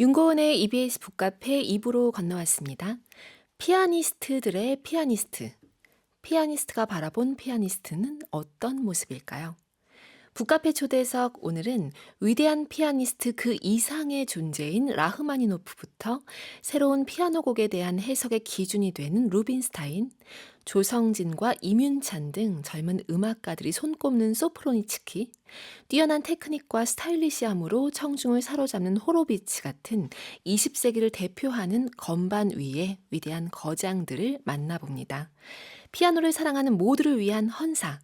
윤고은의 EBS 북카페 2부로 건너왔습니다. 피아니스트들의 피아니스트. 피아니스트가 바라본 피아니스트는 어떤 모습일까요? 북카페 초대석 오늘은 위대한 피아니스트 그 이상의 존재인 라흐마니노프부터 새로운 피아노 곡에 대한 해석의 기준이 되는 루빈스타인, 조성진과 임윤찬 등 젊은 음악가들이 손꼽는 소프로니츠키, 뛰어난 테크닉과 스타일리시함으로 청중을 사로잡는 호로비츠 같은 20세기를 대표하는 건반 위의 위대한 거장들을 만나봅니다. 피아노를 사랑하는 모두를 위한 헌사,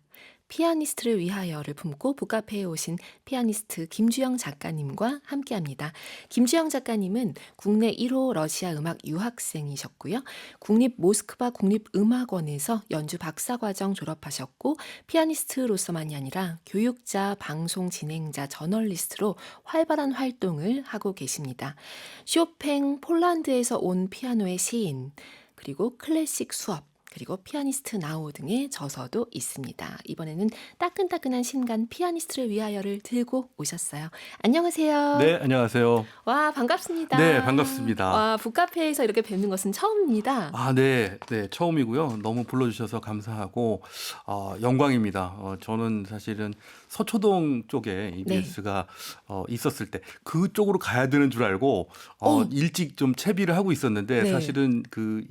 피아니스트를 위하여를 품고 북카페에 오신 피아니스트 김주영 작가님과 함께합니다. 김주영 작가님은 국내 1호 러시아 음악 유학생이셨고요. 국립 모스크바 국립음악원에서 연주 박사과정 졸업하셨고 피아니스트로서만이 아니라 교육자, 방송 진행자, 저널리스트로 활발한 활동을 하고 계십니다. 쇼팽, 폴란드에서 온 피아노의 시인, 그리고 클래식 수업, 그리고 피아니스트 나우 등의 저서도 있습니다. 이번에는 따끈따끈한 신간 피아니스트를 위하여를 들고 오셨어요. 안녕하세요. 네, 안녕하세요. 와, 반갑습니다. 네, 반갑습니다. 와, 북카페에서 이렇게 뵙는 것은 처음입니다. 네, 처음이고요. 너무 불러주셔서 감사하고 영광입니다. 저는 사실은 서초동 쪽에 EBS가 있었을 때 그쪽으로 가야 되는 줄 알고 일찍 좀 채비를 하고 있었는데 네. 사실은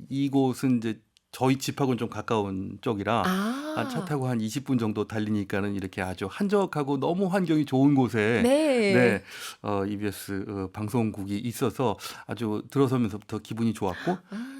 이곳은 이제 저희 집하고는 좀 가까운 쪽이라 차 타고 한 20분 정도 달리니까는 이렇게 아주 한적하고 너무 환경이 좋은 곳에 네. EBS 방송국이 있어서 아주 들어서면서부터 기분이 좋았고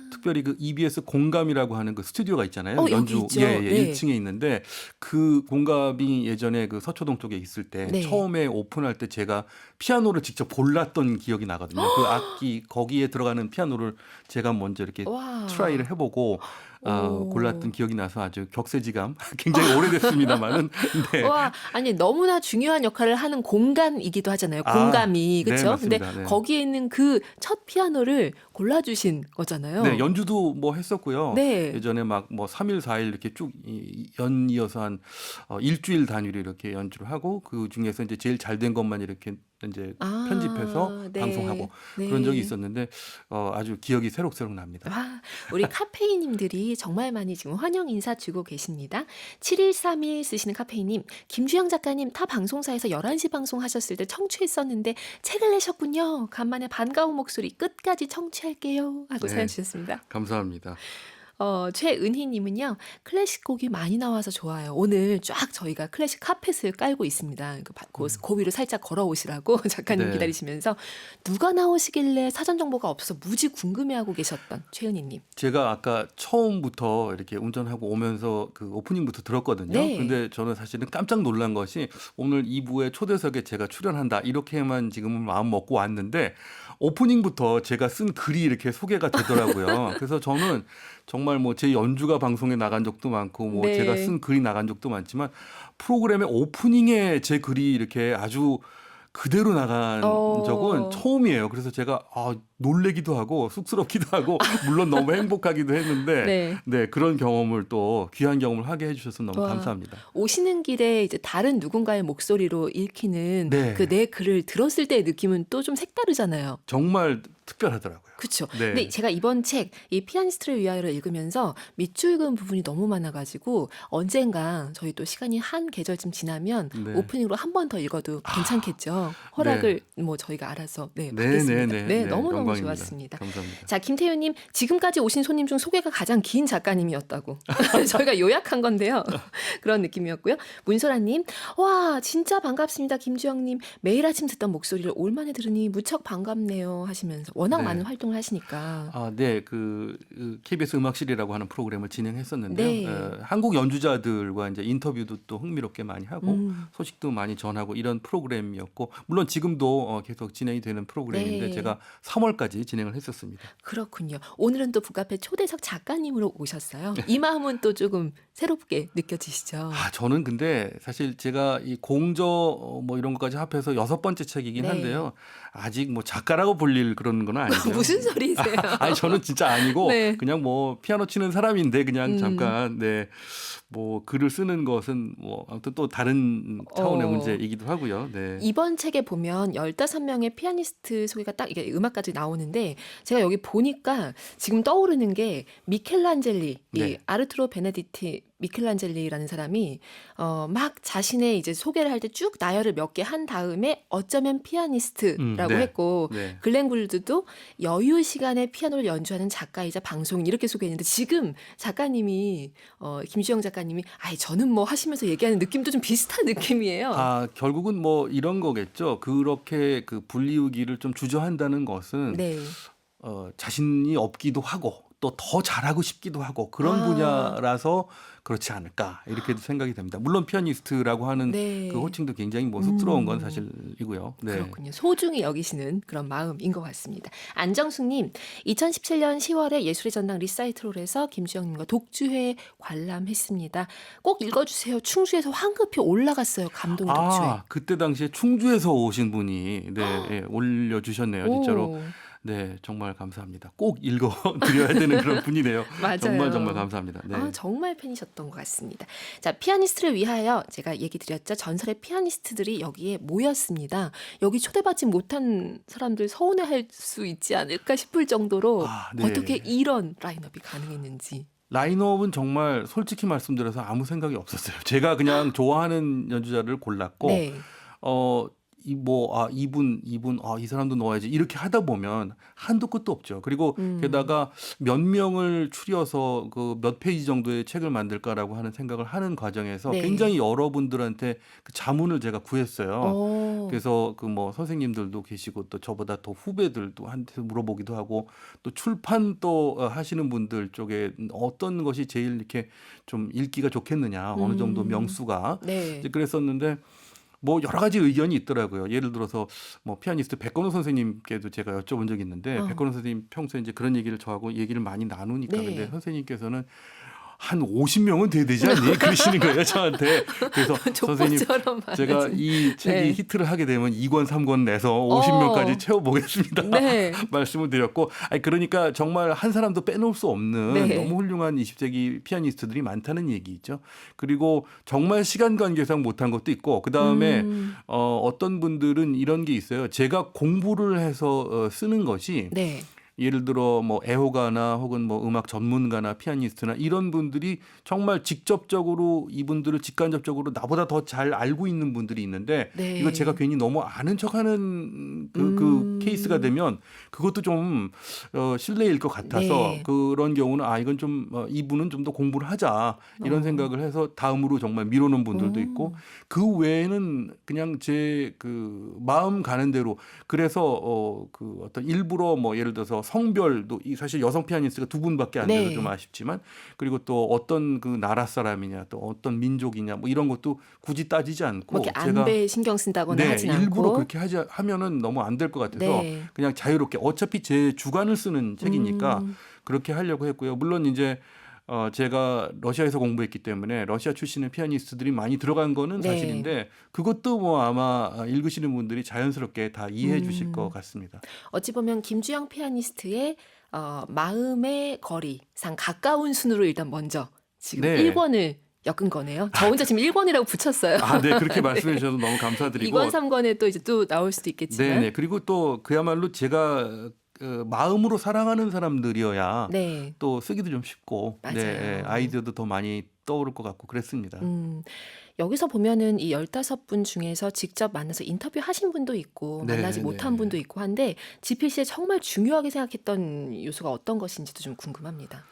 특별히 그 EBS 공감이라고 하는 그 스튜디오가 있잖아요. 여기 연주 있죠. 네. 1층에 있는데 그 공감이 예전에 그 서초동 쪽에 있을 때 네. 처음에 오픈할 때 제가 피아노를 직접 골랐던 기억이 나거든요. 그 악기 거기에 들어가는 피아노를 제가 먼저 이렇게 와. 트라이를 해보고 오. 골랐던 기억이 나서 아주 격세지감 굉장히 오래됐습니다만은 네. 와, 아니 너무나 중요한 역할을 하는 공간이기도 하잖아요. 공감이. 네, 그렇죠? 근데 맞습니다. 네. 거기에 있는 그 첫 피아노를 골라 주신 거잖아요. 네, 연주도 뭐 했었고요. 네. 예전에 막 뭐 3일, 4일 이렇게 쭉 연이어서 한 일주일 단위로 이렇게 연주를 하고 그 중에서 이제 제일 잘 된 것만 이렇게 이제 편집해서 네. 방송하고 네. 그런 적이 있었는데 아주 기억이 새록새록 납니다. 와, 우리 카페이님들이 정말 많이 지금 환영 인사 주고 계십니다. 7131 쓰시는 카페이님, 김주영 작가님 타 방송사에서 11시 방송 하셨을 때 청취했었는데 책을 내셨군요. 간만에 반가운 목소리 끝까지 청취할게요. 하고 네. 사연 주셨습니다. 감사합니다. 최은희님은요, 클래식 곡이 많이 나와서 좋아요. 오늘 쫙 저희가 클래식 카펫을 깔고 있습니다. 그 위로 살짝 걸어오시라고 작가님 네. 기다리시면서 누가 나오시길래 사전 정보가 없어서 무지 궁금해하고 계셨던 최은희님. 제가 아까 처음부터 이렇게 운전하고 오면서 그 오프닝부터 들었거든요. 네. 근데 저는 사실은 깜짝 놀란 것이 오늘 2부의 초대석에 제가 출연한다 이렇게만 지금은 마음 먹고 왔는데 오프닝부터 제가 쓴 글이 이렇게 소개가 되더라고요. 그래서 저는 정말 뭐 제 연주가 방송에 나간 적도 많고 뭐 네. 제가 쓴 글이 나간 적도 많지만 프로그램의 오프닝에 제 글이 이렇게 아주 그대로 나간 적은 처음이에요. 그래서 제가 놀래기도 하고 쑥스럽기도 하고 물론 너무 행복하기도 했는데 네. 그런 경험을 또 귀한 경험을 하게 해주셔서 너무 와. 감사합니다. 오시는 길에 이제 다른 누군가의 목소리로 읽히는 네. 그 내 글을 들었을 때의 느낌은 또 좀 색다르잖아요. 정말 특별하더라고요. 그렇죠. 네. 근데 제가 이번 책, 이 피아니스트를 위하여를 읽으면서 밑줄 그은 부분이 너무 많아가지고 언젠가 저희 또 시간이 한 계절쯤 지나면 네. 오프닝으로 한 번 더 읽어도 괜찮겠죠. 허락을 뭐 저희가 알아서 받겠습니다. 너무너무 영광입니다. 좋았습니다. 감사합니다. 자, 김태윤님, 지금까지 오신 손님 중 소개가 가장 긴 작가님이었다고. 저희가 요약한 건데요. 그런 느낌이었고요. 문소라님, 와, 진짜 반갑습니다. 김주영님, 매일 아침 듣던 목소리를 올만에 들으니 무척 반갑네요. 하시면서 워낙 네. 많은 활동을 하시니까. 그 KBS 음악실이라고 하는 프로그램을 진행했었는데요. 네. 한국 연주자들과 이제 인터뷰도 또 흥미롭게 많이 하고 소식도 많이 전하고 이런 프로그램이었고 물론 지금도 계속 진행이 되는 프로그램인데 네. 제가 3월까지 진행을 했었습니다. 그렇군요. 오늘은 또 북카페 초대석 작가님으로 오셨어요. 이 마음은 또 조금 새롭게 느껴지시죠? 저는 근데 사실 제가 이 공저 뭐 이런 것까지 합해서 6번째 책이긴 네. 한데요. 아직 뭐 작가라고 불릴 그런 건 아니고요. 무슨 소리세요? 아니 저는 진짜 아니고 네. 그냥 뭐 피아노 치는 사람인데 그냥 음. 잠깐 네. 뭐 글을 쓰는 것은 뭐 아무튼 또 다른 차원의 어. 문제이기도 하고요. 네. 이번 책에 보면 15명의 피아니스트 소개가 딱 이게 음악까지 나오는데 제가 여기 보니까 지금 떠오르는 게 미켈란젤리, 이 네. 아르투로 베네디티 미켈란젤리라는 사람이 막 자신의 이제 소개를 할 때 쭉 나열을 몇 개 한 다음에 어쩌면 피아니스트라고 네. 했고 네. 글렌 굴드도 여유 시간에 피아노를 연주하는 작가이자 방송인 이렇게 소개했는데 지금 작가님이 김주영 작가님이 아이 저는 뭐 하시면서 얘기하는 느낌도 좀 비슷한 느낌이에요. 아, 결국은 뭐 이런 거겠죠. 그렇게 그 불리우기를 좀 주저한다는 것은 네. 자신이 없기도 하고 또 더 잘하고 싶기도 하고 그런 아. 분야라서 그렇지 않을까 이렇게도 생각이 됩니다. 물론 피아니스트라고 하는 네. 그 호칭도 굉장히 뭐 쑥스러운 건 사실이고요. 네. 그렇군요. 소중히 여기시는 그런 마음인 것 같습니다. 안정숙님, 2017년 10월에 예술의 전당 리사이트홀에서 김주영님과 독주회 관람했습니다. 꼭 읽어주세요. 충주에서 황급히 올라갔어요. 감동 독주회. 아, 그때 당시에 충주에서 오신 분이 네, 예, 올려주셨네요. 진짜로. 오, 네, 정말 감사합니다. 꼭 읽어드려야 되는 그런 분이네요. 맞아요. 정말 감사합니다. 네. 아, 정말 팬이셨던 것 같습니다. 자, 피아니스트를 위하여 제가 얘기 드렸죠. 전설의 피아니스트들이 여기에 모였습니다. 여기 초대받지 못한 사람들 서운해할 수 있지 않을까 싶을 정도로 아, 네. 어떻게 이런 라인업이 가능했는지. 라인업은 정말 솔직히 말씀드려서 아무 생각이 없었어요. 제가 그냥 좋아하는 연주자를 골랐고, 네. 이분, 이 사람도 넣어야지. 이렇게 하다 보면 한도 끝도 없죠. 그리고 게다가 몇 명을 추려서 그 몇 페이지 정도의 책을 만들까라고 하는 생각을 하는 과정에서 네. 굉장히 여러분들한테 그 자문을 제가 구했어요. 어, 그래서 그 뭐 선생님들도 계시고 또 저보다 더 후배들도 한테 물어보기도 하고 또 출판 또 하시는 분들 쪽에 어떤 것이 제일 이렇게 좀 읽기가 좋겠느냐, 어느 정도 명수가 네. 이제 그랬었는데 뭐 여러 가지 의견이 있더라고요. 예를 들어서 뭐 피아니스트 백건호 선생님께도 제가 여쭤본 적이 있는데 백건호 선생님 평소에 이제 그런 얘기를 저하고 얘기를 많이 나누니까 네. 근데 선생님께서는 한 50명은 돼야 되지 않니? 그러시는 거예요, 저한테. 그래서 선생님 족보처럼 제가 말하지. 이 책이 네. 히트를 하게 되면 2권, 3권 내서 50명까지 채워보겠습니다. 네. 말씀을 드렸고, 아니 그러니까 정말 한 사람도 빼놓을 수 없는 네. 너무 훌륭한 20세기 피아니스트들이 많다는 얘기죠. 그리고 정말 시간 관계상 못한 것도 있고, 그 다음에 어떤 분들은 이런 게 있어요. 제가 공부를 해서 쓰는 것이 네. 예를 들어 뭐 애호가나 혹은 뭐 음악 전문가나 피아니스트나 이런 분들이 정말 직접적으로 이분들을 직간접적으로 나보다 더 잘 알고 있는 분들이 있는데 네. 이거 제가 괜히 너무 아는 척하는 그 케이스가 되면 그것도 좀 실례일 것 같아서 네. 그런 경우는 이건 좀 이분은 좀 더 공부를 하자 이런 생각을 해서 다음으로 정말 미루는 분들도 있고 그 외에는 그냥 제 그 마음 가는 대로 그래서 그 어떤 일부러 뭐 예를 들어서 성별도 사실 여성 피아니스트가 두 분밖에 안 돼서 네. 좀 아쉽지만 그리고 또 어떤 그 나라 사람이냐 또 어떤 민족이냐 뭐 이런 것도 굳이 따지지 않고 뭐 이렇게 안배에 신경 쓴다거나 네, 하진 않고. 일부러 그렇게 하면은 너무 안 될 것 같아서 네. 그냥 자유롭게 어차피 제 주관을 쓰는 책이니까 그렇게 하려고 했고요. 물론 이제 제가 러시아에서 공부했기 때문에 러시아 출신의 피아니스트들이 많이 들어간 거는 네. 사실인데 그것도 뭐 아마 읽으시는 분들이 자연스럽게 다 이해해 주실 것 같습니다. 어찌 보면 김주영 피아니스트의 마음의 거리상 가까운 순으로 일단 먼저 지금 네. 1권을 엮은 거네요. 저 혼자 지금 1권이라고 붙였어요. 네. 그렇게 말씀해 주셔서 너무 감사드리고 2권, 3권에 또 이제 또 나올 수도 있겠지만. 네네. 그리고 또 그야말로 제가 마음으로 사랑하는 사람들이어야 네. 또 쓰기도 좀 쉽고 맞아요. 네, 아이디어도 더 많이 떠오를 것 같고 그랬습니다. 여기서 보면은 이 15분 중에서 직접 만나서 인터뷰 하신 분도 있고 네, 만나지 못한 네. 분도 있고 한데 지필 씨의 정말 중요하게 생각했던 요소가 어떤 것인지도 좀 궁금합니다.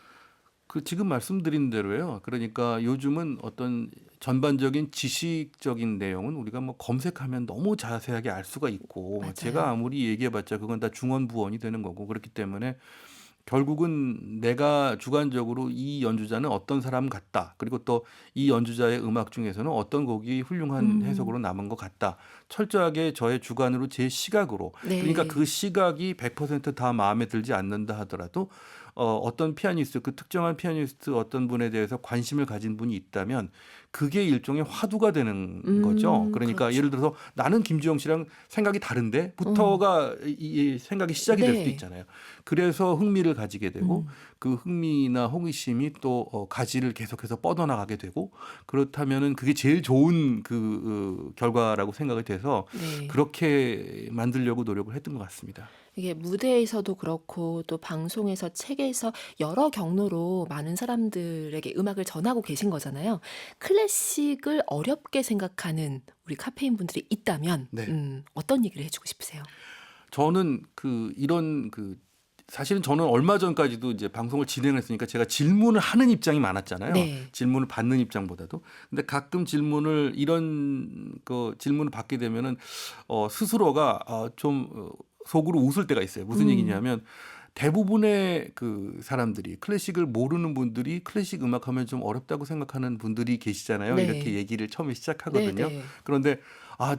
그 지금 말씀드린 대로요. 그러니까 요즘은 어떤 전반적인 지식적인 내용은 우리가 뭐 검색하면 너무 자세하게 알 수가 있고 맞아요. 제가 아무리 얘기해봤자 그건 다 중언부언이 되는 거고 그렇기 때문에 결국은 내가 주관적으로 이 연주자는 어떤 사람 같다. 그리고 또 이 연주자의 음악 중에서는 어떤 곡이 훌륭한 해석으로 남은 것 같다. 철저하게 저의 주관으로 제 시각으로. 네. 그러니까 그 시각이 100%다 마음에 들지 않는다 하더라도 어떤 피아니스트, 그 특정한 피아니스트 어떤 분에 대해서 관심을 가진 분이 있다면 그게 일종의 화두가 되는 거죠. 그러니까 그렇죠. 예를 들어서 나는 김주영 씨랑 생각이 다른데 어. 부터가 이 생각이 시작이 될 수도 네. 있잖아요. 그래서 흥미를 가지게 되고 음. 그 흥미나 호기심이 또 가지를 계속해서 뻗어나가게 되고 그렇다면은 그게 제일 좋은 결과라고 생각이 돼서 네. 그렇게 만들려고 노력을 했던 것 같습니다. 이게 무대에서도 그렇고 또 방송에서 책에서 여러 경로로 많은 사람들에게 음악을 전하고 계신 거잖아요. 클래식을 어렵게 생각하는 우리 카페인 분들이 있다면 네. 어떤 얘기를 해주고 싶으세요? 저는 사실은 저는 얼마 전까지도 이제 방송을 진행했으니까 제가 질문을 하는 입장이 많았잖아요. 네. 질문을 받는 입장보다도. 근데 가끔 이런 질문을 받게 되면은 스스로가 좀 속으로 웃을 때가 있어요. 무슨 음. 얘기냐면 대부분의 그 사람들이 클래식을 모르는 분들이 클래식 음악하면 좀 어렵다고 생각하는 분들이 계시잖아요. 이렇게 네. 얘기를 처음에 네, 시작하거든요. 네. 그런데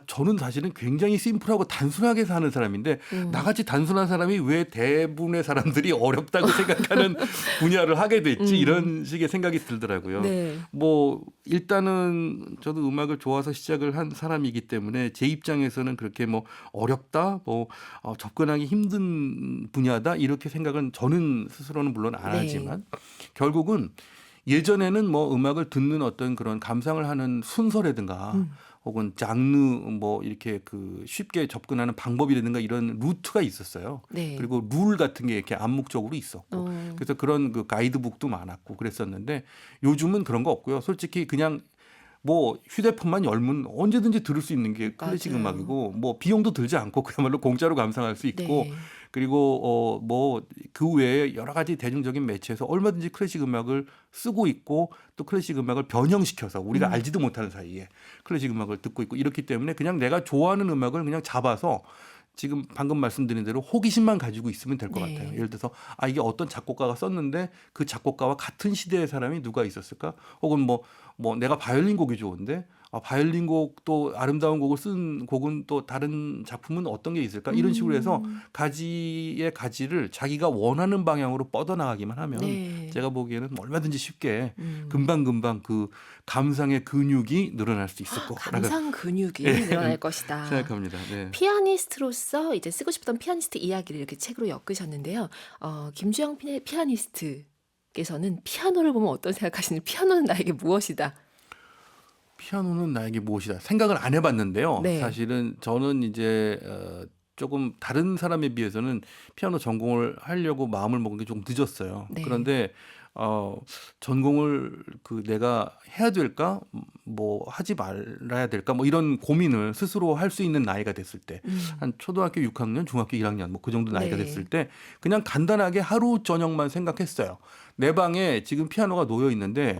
저는 사실은 굉장히 심플하고 단순하게 사는 사람인데 음. 나같이 단순한 사람이 왜 대부분의 사람들이 어렵다고 생각하는 분야를 하게 됐지 음. 이런 식의 생각이 들더라고요. 네. 뭐 일단은 저도 음악을 좋아서 시작을 한 사람이기 때문에 제 입장에서는 그렇게 뭐 어렵다, 접근하기 힘든 분야다 이렇게 생각은 저는 스스로는 물론 안 네. 하지만 결국은 예전에는 뭐 음악을 듣는 어떤 그런 감상을 하는 순서라든가 음. 혹은 장르 뭐 이렇게 쉽게 접근하는 방법이라든가 이런 루트가 있었어요. 네. 그리고 룰 같은 게 이렇게 암묵적으로 있었고 어. 그래서 그런 가이드북도 많았고 그랬었는데 요즘은 그런 거 없고요. 솔직히 그냥 뭐 휴대폰만 열면 언제든지 들을 수 있는 게 클래식 맞아요. 음악이고 뭐 비용도 들지 않고 그야말로 공짜로 감상할 수 있고 네. 그리고 뭐 그 외에 여러 가지 대중적인 매체에서 얼마든지 클래식 음악을 쓰고 있고 또 클래식 음악을 변형시켜서 우리가 음. 알지도 못하는 사이에 클래식 음악을 듣고 있고 이렇기 때문에 그냥 내가 좋아하는 음악을 그냥 잡아서 지금 방금 말씀드린 대로 호기심만 가지고 있으면 될 것 같아요. 네. 예를 들어서 이게 어떤 작곡가가 썼는데 그 작곡가와 같은 시대의 사람이 누가 있었을까? 혹은 뭐 내가 바이올린 곡이 좋은데 바이올린 곡도 아름다운 곡을 쓴 곡은 또 다른 작품은 어떤 게 있을까? 이런 식으로 해서 가지의 가지를 자기가 원하는 방향으로 뻗어나가기만 하면 네. 제가 보기에는 얼마든지 쉽게 음. 금방금방 그 감상의 근육이 늘어날 수 있을 거라고 감상 근육이 예, 늘어날 것이다. 생각합니다. 네. 피아니스트로서 이제 쓰고 싶던 피아니스트 이야기를 이렇게 책으로 엮으셨는데요. 김주영 피아니스트께서는 피아노를 보면 어떤 생각하시는지 피아노는 나에게 무엇이다. 피아노는 나에게 무엇이다. 생각을 안 해봤는데요. 네. 사실은 저는 이제 조금 다른 사람에 비해서는 피아노 전공을 하려고 마음을 먹은 게 조금 늦었어요. 네. 그런데 전공을 내가 해야 될까? 뭐 하지 말아야 될까? 뭐 이런 고민을 스스로 할 수 있는 나이가 됐을 때, 한 초등학교 6학년, 중학교 1학년 뭐 그 정도 나이가 네. 됐을 때 그냥 간단하게 하루 저녁만 생각했어요. 내 방에 지금 피아노가 놓여 있는데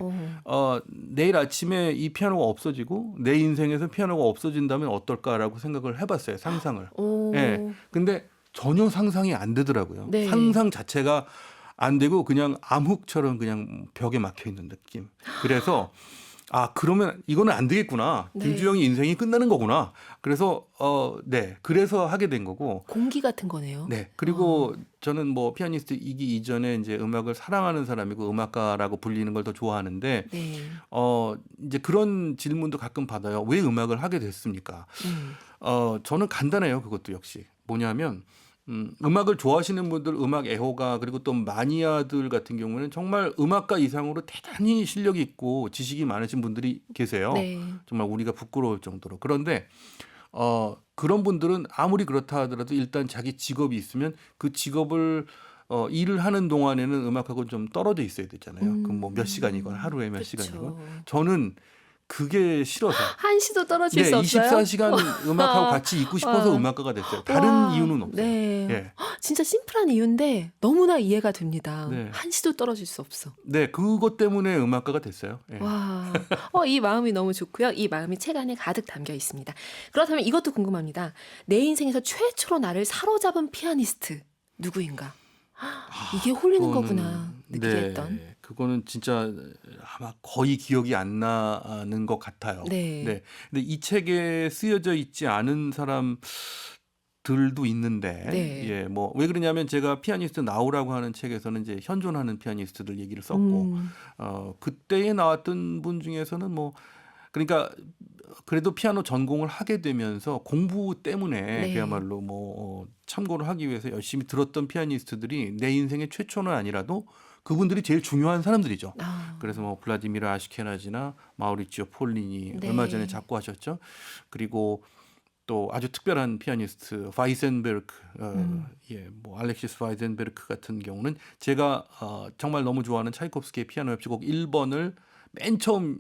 내일 아침에 이 피아노가 없어지고 내 인생에서 피아노가 없어진다면 어떨까라고 생각을 해봤어요. 상상을. 오. 예. 근데 전혀 상상이 안 되더라고요. 네. 상상 자체가 안 되고 그냥 암흑처럼 그냥 벽에 막혀 있는 느낌. 그래서 그러면 이거는 안 되겠구나. 네. 김주영이 인생이 끝나는 거구나. 그래서 네. 그래서 하게 된 거고. 공기 같은 거네요. 네. 그리고 저는 뭐 피아니스트이기 이전에 이제 음악을 사랑하는 사람이고 음악가라고 불리는 걸 더 좋아하는데 네. 이제 그런 질문도 가끔 받아요. 왜 음악을 하게 됐습니까? 저는 간단해요. 그것도 역시. 뭐냐면 음악을 좋아하시는 분들, 음악 애호가 그리고 또 마니아들 같은 경우는 정말 음악가 이상으로 대단히 실력이 있고 지식이 많으신 분들이 계세요. 네. 정말 우리가 부끄러울 정도로. 그런데 그런 분들은 아무리 그렇다 하더라도 일단 자기 직업이 있으면 그 직업을 일을 하는 동안에는 음악하고 좀 떨어져 있어야 되잖아요. 그럼 뭐 몇 시간이건 하루에 몇 시간이건. 그쵸. 저는 그게 싫어서 한시도 떨어질 네, 수 없어요? 24시간 음악하고 같이 있고 싶어서 음악가가 됐어요. 다른 와. 이유는 없어요. 네. 예. 진짜 심플한 이유인데 너무나 이해가 됩니다. 네. 한시도 떨어질 수 없어. 네, 그것 때문에 음악가가 됐어요. 예. 와, 이 마음이 너무 좋고요. 이 마음이 책 안에 가득 담겨 있습니다. 그렇다면 이것도 궁금합니다. 내 인생에서 최초로 나를 사로잡은 피아니스트 누구인가? 이게 홀리는 그거는- 거구나 느끼게 네, 했던. 그거는 진짜 아마 거의 기억이 안 나는 것 같아요. 네. 네. 근데 이 책에 쓰여져 있지 않은 사람도 들도 있는데 네. 예, 뭐 왜 그러냐면 제가 피아니스트 나우라고 하는 책에서는 이제 현존하는 피아니스트들 얘기를 썼고 음. 그때에 나왔던 분 중에서는 뭐 그러니까 그래도 피아노 전공을 하게 되면서 공부 때문에 네. 그야말로 뭐 참고를 하기 위해서 열심히 들었던 피아니스트들이 내 인생의 최초는 아니라도 그분들이 제일 중요한 사람들이죠. 그래서 아. 뭐 블라디미르 아시케나지나 마우리치오 폴리니 얼마 전에 네. 작고하셨죠. 그리고 또 아주 특별한 피아니스트 바이센베르크 음. 예, 뭐 알렉시스 바이센베르크 같은 경우는 제가 정말 너무 좋아하는 차이콥스키의 피아노 협주곡 1번을 맨 처음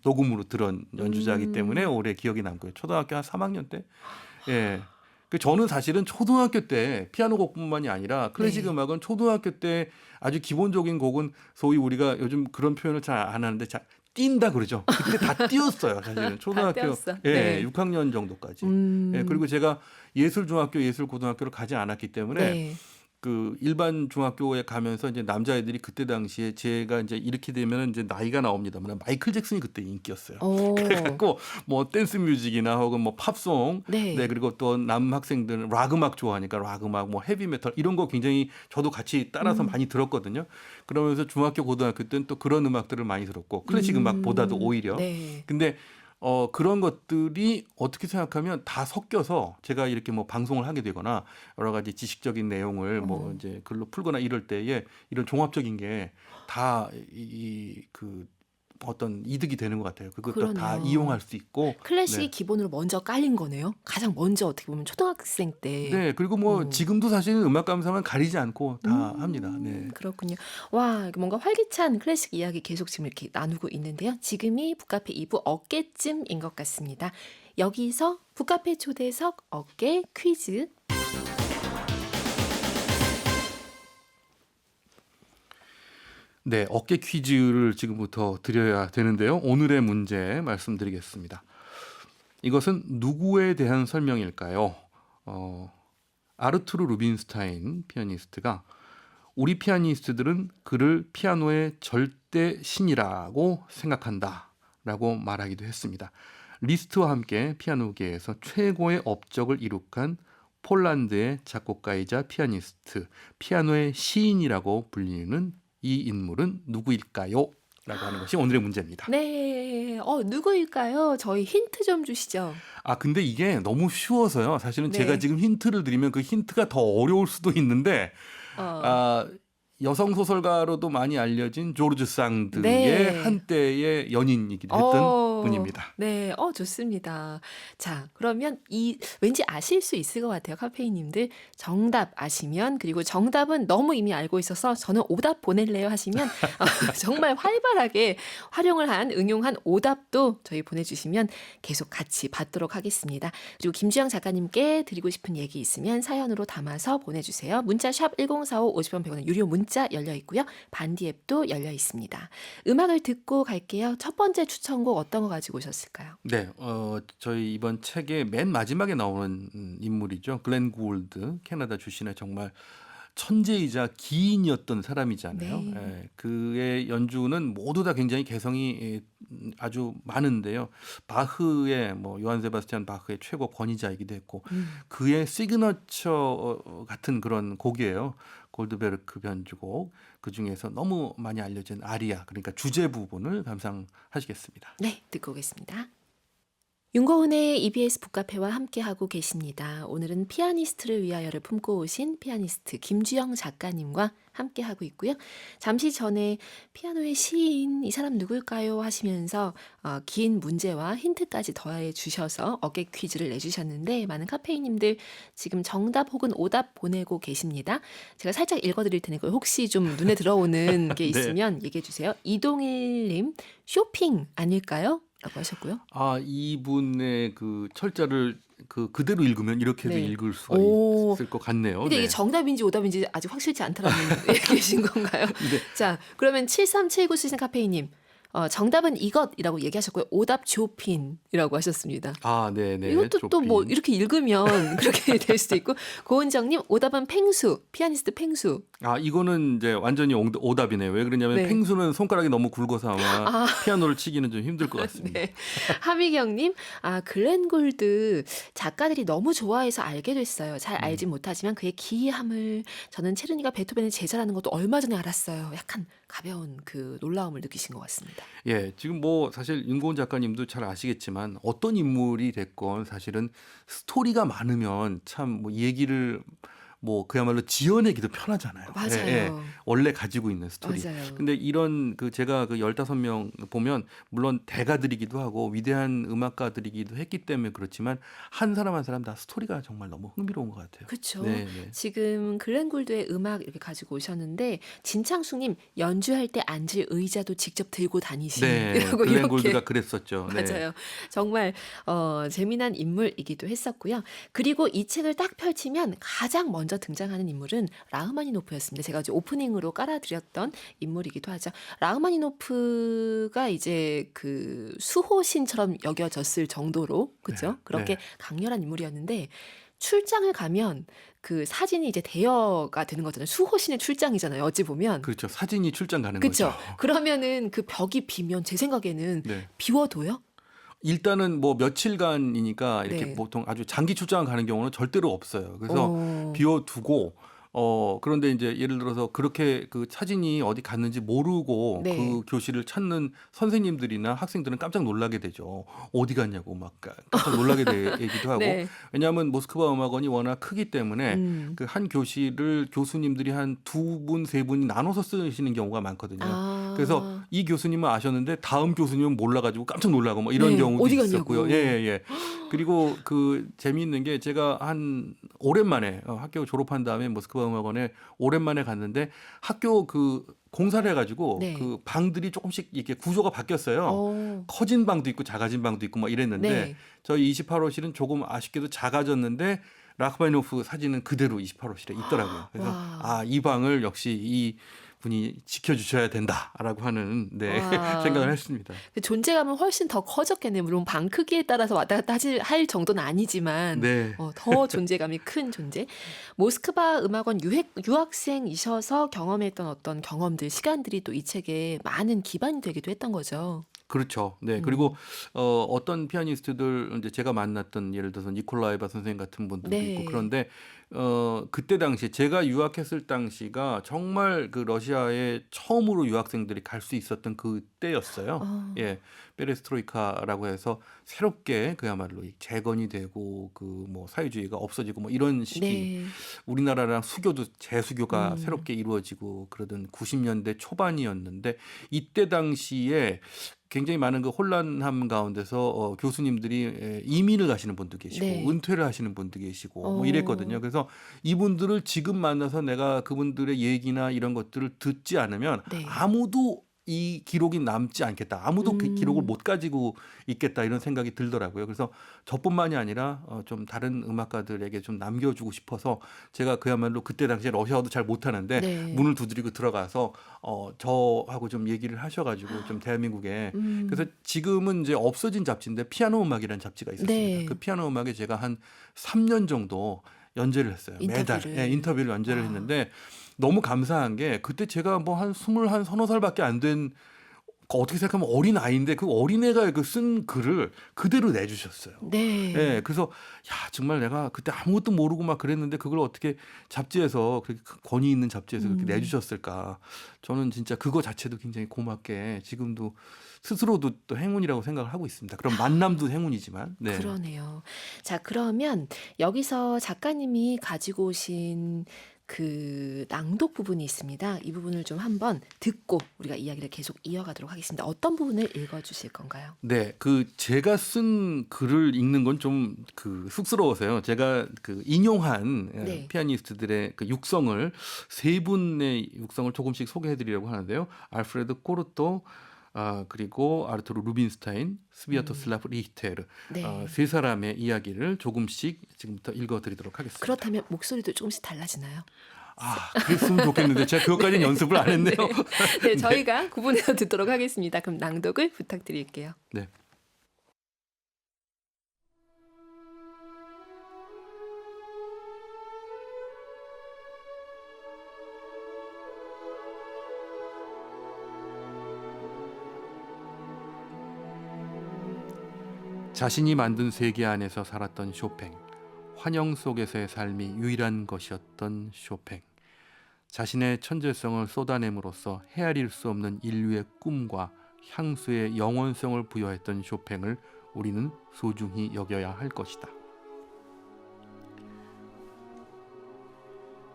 녹음으로 들은 연주자이기 때문에 음. 오래 기억이 남고요. 초등학교 한 3학년 때. 예. 저는 사실은 초등학교 때 피아노 곡뿐만이 아니라 클래식 네. 음악은 초등학교 때 아주 기본적인 곡은 소위 우리가 요즘 그런 표현을 잘 안 하는데 뛴다 그러죠. 그때 다 뛰었어요. 사실은 다 초등학교 떼었어. 예, 네. 6학년 정도까지. 예, 음. 그리고 제가 예술중학교, 예술고등학교를 가지 않았기 때문에 네. 그 일반 중학교에 가면서 이제 남자애들이 그때 당시에 제가 이제 이렇게 되면은 이제 나이가 나옵니다만 마이클 잭슨이 그때 인기였어요. 어. 그래갖고 뭐 댄스 뮤직이나 혹은 뭐 팝송, 네, 네. 그리고 또 남학생들은 락 음악 좋아하니까 락 음악, 뭐 헤비 메탈 이런 거 굉장히 저도 같이 따라서 음. 많이 들었거든요. 그러면서 중학교, 고등학교 때는 또 그런 음악들을 많이 들었고 클래식 음악보다도 오히려. 네. 근데 그런 것들이 어떻게 생각하면 다 섞여서 제가 이렇게 뭐 방송을 하게 되거나 여러 가지 지식적인 내용을 뭐 어. 이제 글로 풀거나 이럴 때에 이런 종합적인 게 다 그 어떤 이득이 되는 것 같아요. 그것도 다 그러네요. 이용할 수 있고, 클래식이 네. 기본으로 먼저 깔린 거네요. 가장 먼저 어떻게 보면 초등학생 때. 네, 그리고 뭐 어. 지금도 사실 음악 감상은 가리지 않고 다 합니다. 네. 그렇군요. 와, 이거 뭔가 활기찬 클래식 이야기 계속 지금 이렇게 나누고 있는데요. 지금이 북카페 2부 어깨쯤인 것 같습니다. 여기서 북카페 초대석 어깨 퀴즈. 네, 어깨 퀴즈를 지금부터 드려야 되는데요. 오늘의 문제 말씀드리겠습니다. 이것은 누구에 대한 설명일까요? 아르투르 루빈스타인 피아니스트가 우리 피아니스트들은 그를 피아노의 절대 신이라고 생각한다 라고 말하기도 했습니다. 리스트와 함께 피아노계에서 최고의 업적을 이룩한 폴란드의 작곡가이자 피아니스트, 피아노의 시인이라고 불리는 이 인물은 누구일까요? 라고 하는 것이 오늘의 문제입니다. 네. 누구일까요? 저희 힌트 좀 주시죠. 근데 이게 너무 쉬워서요. 사실은 제가 네. 지금 힌트를 드리면 그 힌트가 더 어려울 수도 있는데, 어. 여성 소설가로도 많이 알려진 조르주 상드의 네. 한때의 연인이기도 했던 어. 분입니다. 네. 좋습니다. 자, 그러면 왠지 아실 수 있을 것 같아요, 카페인님들. 정답 아시면, 그리고 정답은 너무 이미 알고 있어서 저는 오답 보낼래요 하시면 정말 활발하게 응용한 오답도 저희 보내주시면 계속 같이 받도록 하겠습니다. 그리고 김주영 작가님께 드리고 싶은 얘기 있으면 사연으로 담아서 보내주세요. 문자 샵 1045 50원 100원 유료 문자 열려 있고요. 반디 앱도 열려 있습니다. 음악을 듣고 갈게요. 첫 번째 추천곡 어떤 거 가지고 오셨을까요? 네, 저희 이번 책의 맨 마지막에 나오는 인물이죠. 글렌 구울드, 캐나다 출신의 정말 천재이자 기인이었던 사람이잖아요. 네. 예, 그의 연주는 모두 다 굉장히 개성이 아주 많은데요. 바흐의 뭐 요한 세바스티안 바흐의 최고 권위자이기도 했고 그의 시그너처 같은 그런 곡이에요. 골드베르크 변주곡 그 중에서 너무 많이 알려진 아리아 그러니까 주제 부분을 감상하시겠습니다. 네, 듣고 오겠습니다. 윤고은의 EBS 북카페와 함께하고 계십니다. 오늘은 피아니스트를 위하여를 품고 오신 피아니스트 김주영 작가님과 함께하고 있고요. 잠시 전에 피아노의 시인, 이 사람 누굴까요? 하시면서 긴 문제와 힌트까지 더해 주셔서 어깨 퀴즈를 내주셨는데 많은 카페인님들 지금 정답 혹은 오답 보내고 계십니다. 제가 살짝 읽어드릴 테니까 혹시 좀 눈에 들어오는 게 네. 있으면 얘기해 주세요. 이동일님, 쇼핑 아닐까요? 라고 하셨고요. 이분의 그 철자를 그대로 읽으면 이렇게도 네. 읽을 수가 오. 있을 것 같네요. 근데 이게 네. 정답인지 오답인지 아직 확실치 않다라는 얘기신 건가요? 네. 자, 그러면 7379 쓰신 카페인님. 정답은 이것이라고 얘기하셨고요. 오답 조핀이라고 하셨습니다. 아, 네네. 이것도 또 뭐 조핀. 이렇게 읽으면 그렇게 될 수도 있고 고은정님 오답은 팽수 피아니스트 팽수. 아, 이거는 이제 완전히 오답이네요. 왜 그러냐면 네. 팽수는 손가락이 너무 굵어서 아마 아, 피아노를 치기는 좀 힘들 것 같습니다. 네. 하미경님, 글렌 골드 작가들이 너무 좋아해서 알게 됐어요. 잘 음. 알진 못하지만 그의 기이함을 저는 체르니가 베토벤의 제자라는 것도 얼마 전에 알았어요. 약간 가벼운 그 놀라움을 느끼신 것 같습니다. 예, 지금 뭐 사실 윤고은 작가님도 잘 아시겠지만 어떤 인물이 됐건 사실은 스토리가 많으면 참 뭐 얘기를 뭐 그야말로 지어내기도 편하잖아요. 예, 예. 맞아요. 원래 가지고 있는 스토리. 맞아요. 근데 이런 그 제가 그 15명 보면 물론 대가들이기도 하고 위대한 음악가들이기도 했기 때문에 그렇지만 한 사람 한 사람 다 스토리가 정말 너무 흥미로운 것 같아요. 그렇죠. 네, 네. 지금 글렌 골드의 음악 이렇게 가지고 오셨는데 진창숙님 연주할 때 앉을 의자도 직접 들고 네, 다니시라고 글렌 이렇게 골드가 그랬었죠. 네. 맞아요. 정말 재미난 인물이기도 했었고요. 그리고 이 책을 딱 펼치면 가장 먼저 등장하는 인물은 라흐마니노프였습니다. 제가 이제 오프닝으로 깔아드렸던 인물이기도 하죠. 라흐마니노프가 이제 그 수호신처럼 여겨졌을 정도로 그죠? 네, 그렇게 네. 강렬한 인물이었는데 출장을 가면 그 사진이 이제 대여가 되는 거잖아요. 수호신의 출장이잖아요. 어찌 보면. 그렇죠. 사진이 출장 가는 그렇죠. 거죠. 그러면은 그 벽이 비면 제 생각에는 네. 비워둬요? 일단은 뭐 며칠간이니까 이렇게 네. 보통 아주 장기 출장 가는 경우는 절대로 없어요. 그래서 어. 비워두고 그런데 이제 예를 들어서 그렇게 그 사진이 어디 갔는지 모르고 네. 그 교실을 찾는 선생님들이나 학생들은 깜짝 놀라게 되죠. 어디 갔냐고 막 깜짝 놀라게 되기도 하고 네. 왜냐하면 모스크바 음악원이 워낙 크기 때문에 음. 그 한 교실을 교수님들이 한 두 분, 세 분이 나눠서 쓰시는 경우가 많거든요. 그래서 아. 이 교수님은 아셨는데 다음 교수님은 몰라가지고 깜짝 놀라고 뭐 이런 네. 경우도 어디 있었고요. 갔냐고. 예, 예, 예. 그리고 그 재미있는 게 제가 한 오랜만에 학교 졸업한 다음에 모스크바 음악원에 오랜만에 갔는데 학교 그 공사를 해가지고 네. 그 방들이 조금씩 이렇게 구조가 바뀌었어요. 어. 커진 방도 있고 작아진 방도 있고 막 이랬는데 네. 저희 28호실은 조금 아쉽게도 작아졌는데 라흐마니노프 사진은 그대로 28호실에 있더라고요. 그래서 와. 이 방을 역시 이 분이 지켜주셔야 된다라고 하는 와. 생각을 했습니다. 그 존재감은 훨씬 더 커졌겠네요. 물론 방 크기에 따라서 왔다 갔다 할 정도는 아니지만 네. 더 존재감이 큰 존재. 모스크바 음악원 유학생이셔서 경험했던 어떤 경험들, 시간들이 또 이 책에 많은 기반이 되기도 했던 거죠. 그렇죠. 네. 음. 그리고 어떤 피아니스트들 이제 제가 만났던 예를 들어서 니콜라에바 선생님 같은 분들도 있고 네. 그런데 그때 당시에 제가 유학했을 당시가 정말 그 러시아에 처음으로 유학생들이 갈 수 있었던 그때였어요. 어. 예. 페레스트로이카라고 해서 새롭게 그야말로 재건이 되고 그 뭐 사회주의가 없어지고 뭐 이런 시기 네. 우리나라랑 수교도 재수교가 음. 새롭게 이루어지고 그러던 90년대 초반이었는데 이때 당시에 굉장히 많은 그 혼란함 가운데서 교수님들이 이민을 가시는 분도 계시고 네. 은퇴를 하시는 분도 계시고 뭐 이랬거든요. 그래서 이분들을 지금 만나서 내가 그분들의 얘기나 이런 것들을 듣지 않으면 네. 아무도 이 기록이 남지 않겠다. 아무도 그 기록을 음. 못 가지고 있겠다 이런 생각이 들더라고요. 그래서 저뿐만이 아니라 좀 다른 음악가들에게 좀 남겨주고 싶어서 제가 그야말로 그때 당시에 러시아어도 잘 못하는데 네. 문을 두드리고 들어가서 저하고 좀 얘기를 하셔가지고 좀 대한민국에 그래서 지금은 이제 없어진 잡지인데 피아노 음악이라는 잡지가 있었습니다. 네. 그 피아노 음악에 제가 한 3년 정도 연재를 했어요. 매달 인터뷰를. 인터뷰를 연재를 와. 했는데 너무 감사한 게 그때 제가 뭐 한 21, 서너 살밖에 안 된 어떻게 생각하면 어린 아이인데 그 어린애가 그 쓴 글을 그대로 내주셨어요. 네. 예, 그래서 야 정말 내가 그때 아무것도 모르고 막 그랬는데 그걸 어떻게 잡지에서 그렇게 권위 있는 잡지에서 그렇게 내주셨을까? 저는 진짜 그거 자체도 굉장히 고맙게 지금도 스스로도 또 행운이라고 생각을 하고 있습니다. 그럼 만남도 행운이지만. 네. 그러네요. 자, 그러면 여기서 작가님이 가지고 오신 그 낭독 부분이 있습니다. 이 부분을 좀 한번 듣고 우리가 이야기를 계속 이어가도록 하겠습니다. 어떤 부분을 읽어주실 건가요? 네, 그 제가 쓴 글을 읽는 건 좀 그 쑥스러워서요. 제가 그 인용한 네. 피아니스트들의 그 육성을 세 분의 육성을 조금씩 소개해드리려고 하는데요. 알프레드 코르토, 그리고 아르투르 루빈스타인, 스비아토슬라프 리히테르 네. 세 사람의 이야기를 조금씩 지금부터 읽어드리도록 하겠습니다. 그렇다면 목소리도 조금씩 달라지나요? 그랬으면 좋겠는데 제가 그것까지는 연습을 안 했네요. 네. 네, 저희가 구분해서 듣도록 하겠습니다. 그럼 낭독을 부탁드릴게요. 네. 자신이 만든 세계 안에서 살았던 쇼팽, 환영 속에서의 삶이 유일한 것이었던 쇼팽, 자신의 천재성을 쏟아냄으로써 헤아릴 수 없는 인류의 꿈과 향수의 영원성을 부여했던 쇼팽을 우리는 소중히 여겨야 할 것이다.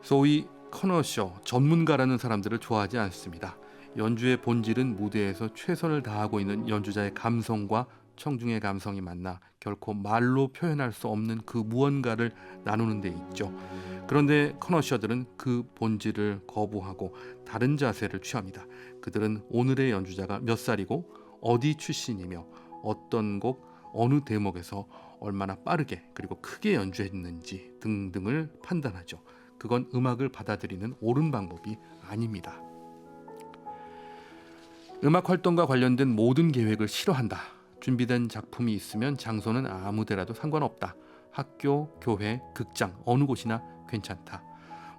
소위 커너셔, 전문가라는 사람들을 좋아하지 않습니다. 연주의 본질은 무대에서 최선을 다하고 있는 연주자의 감성과 청중의 감성이 만나 결코 말로 표현할 수 없는 그 무언가를 나누는 데 있죠. 그런데 커너셔들은 그 본질을 거부하고 다른 자세를 취합니다. 그들은 오늘의 연주자가 몇 살이고 어디 출신이며 어떤 곡 어느 대목에서 얼마나 빠르게 그리고 크게 연주했는지 등등을 판단하죠. 그건 음악을 받아들이는 옳은 방법이 아닙니다. 음악 활동과 관련된 모든 계획을 싫어한다. 준비된 작품이 있으면 장소는 아무 데라도 상관없다. 학교, 교회, 극장 어느 곳이나 괜찮다.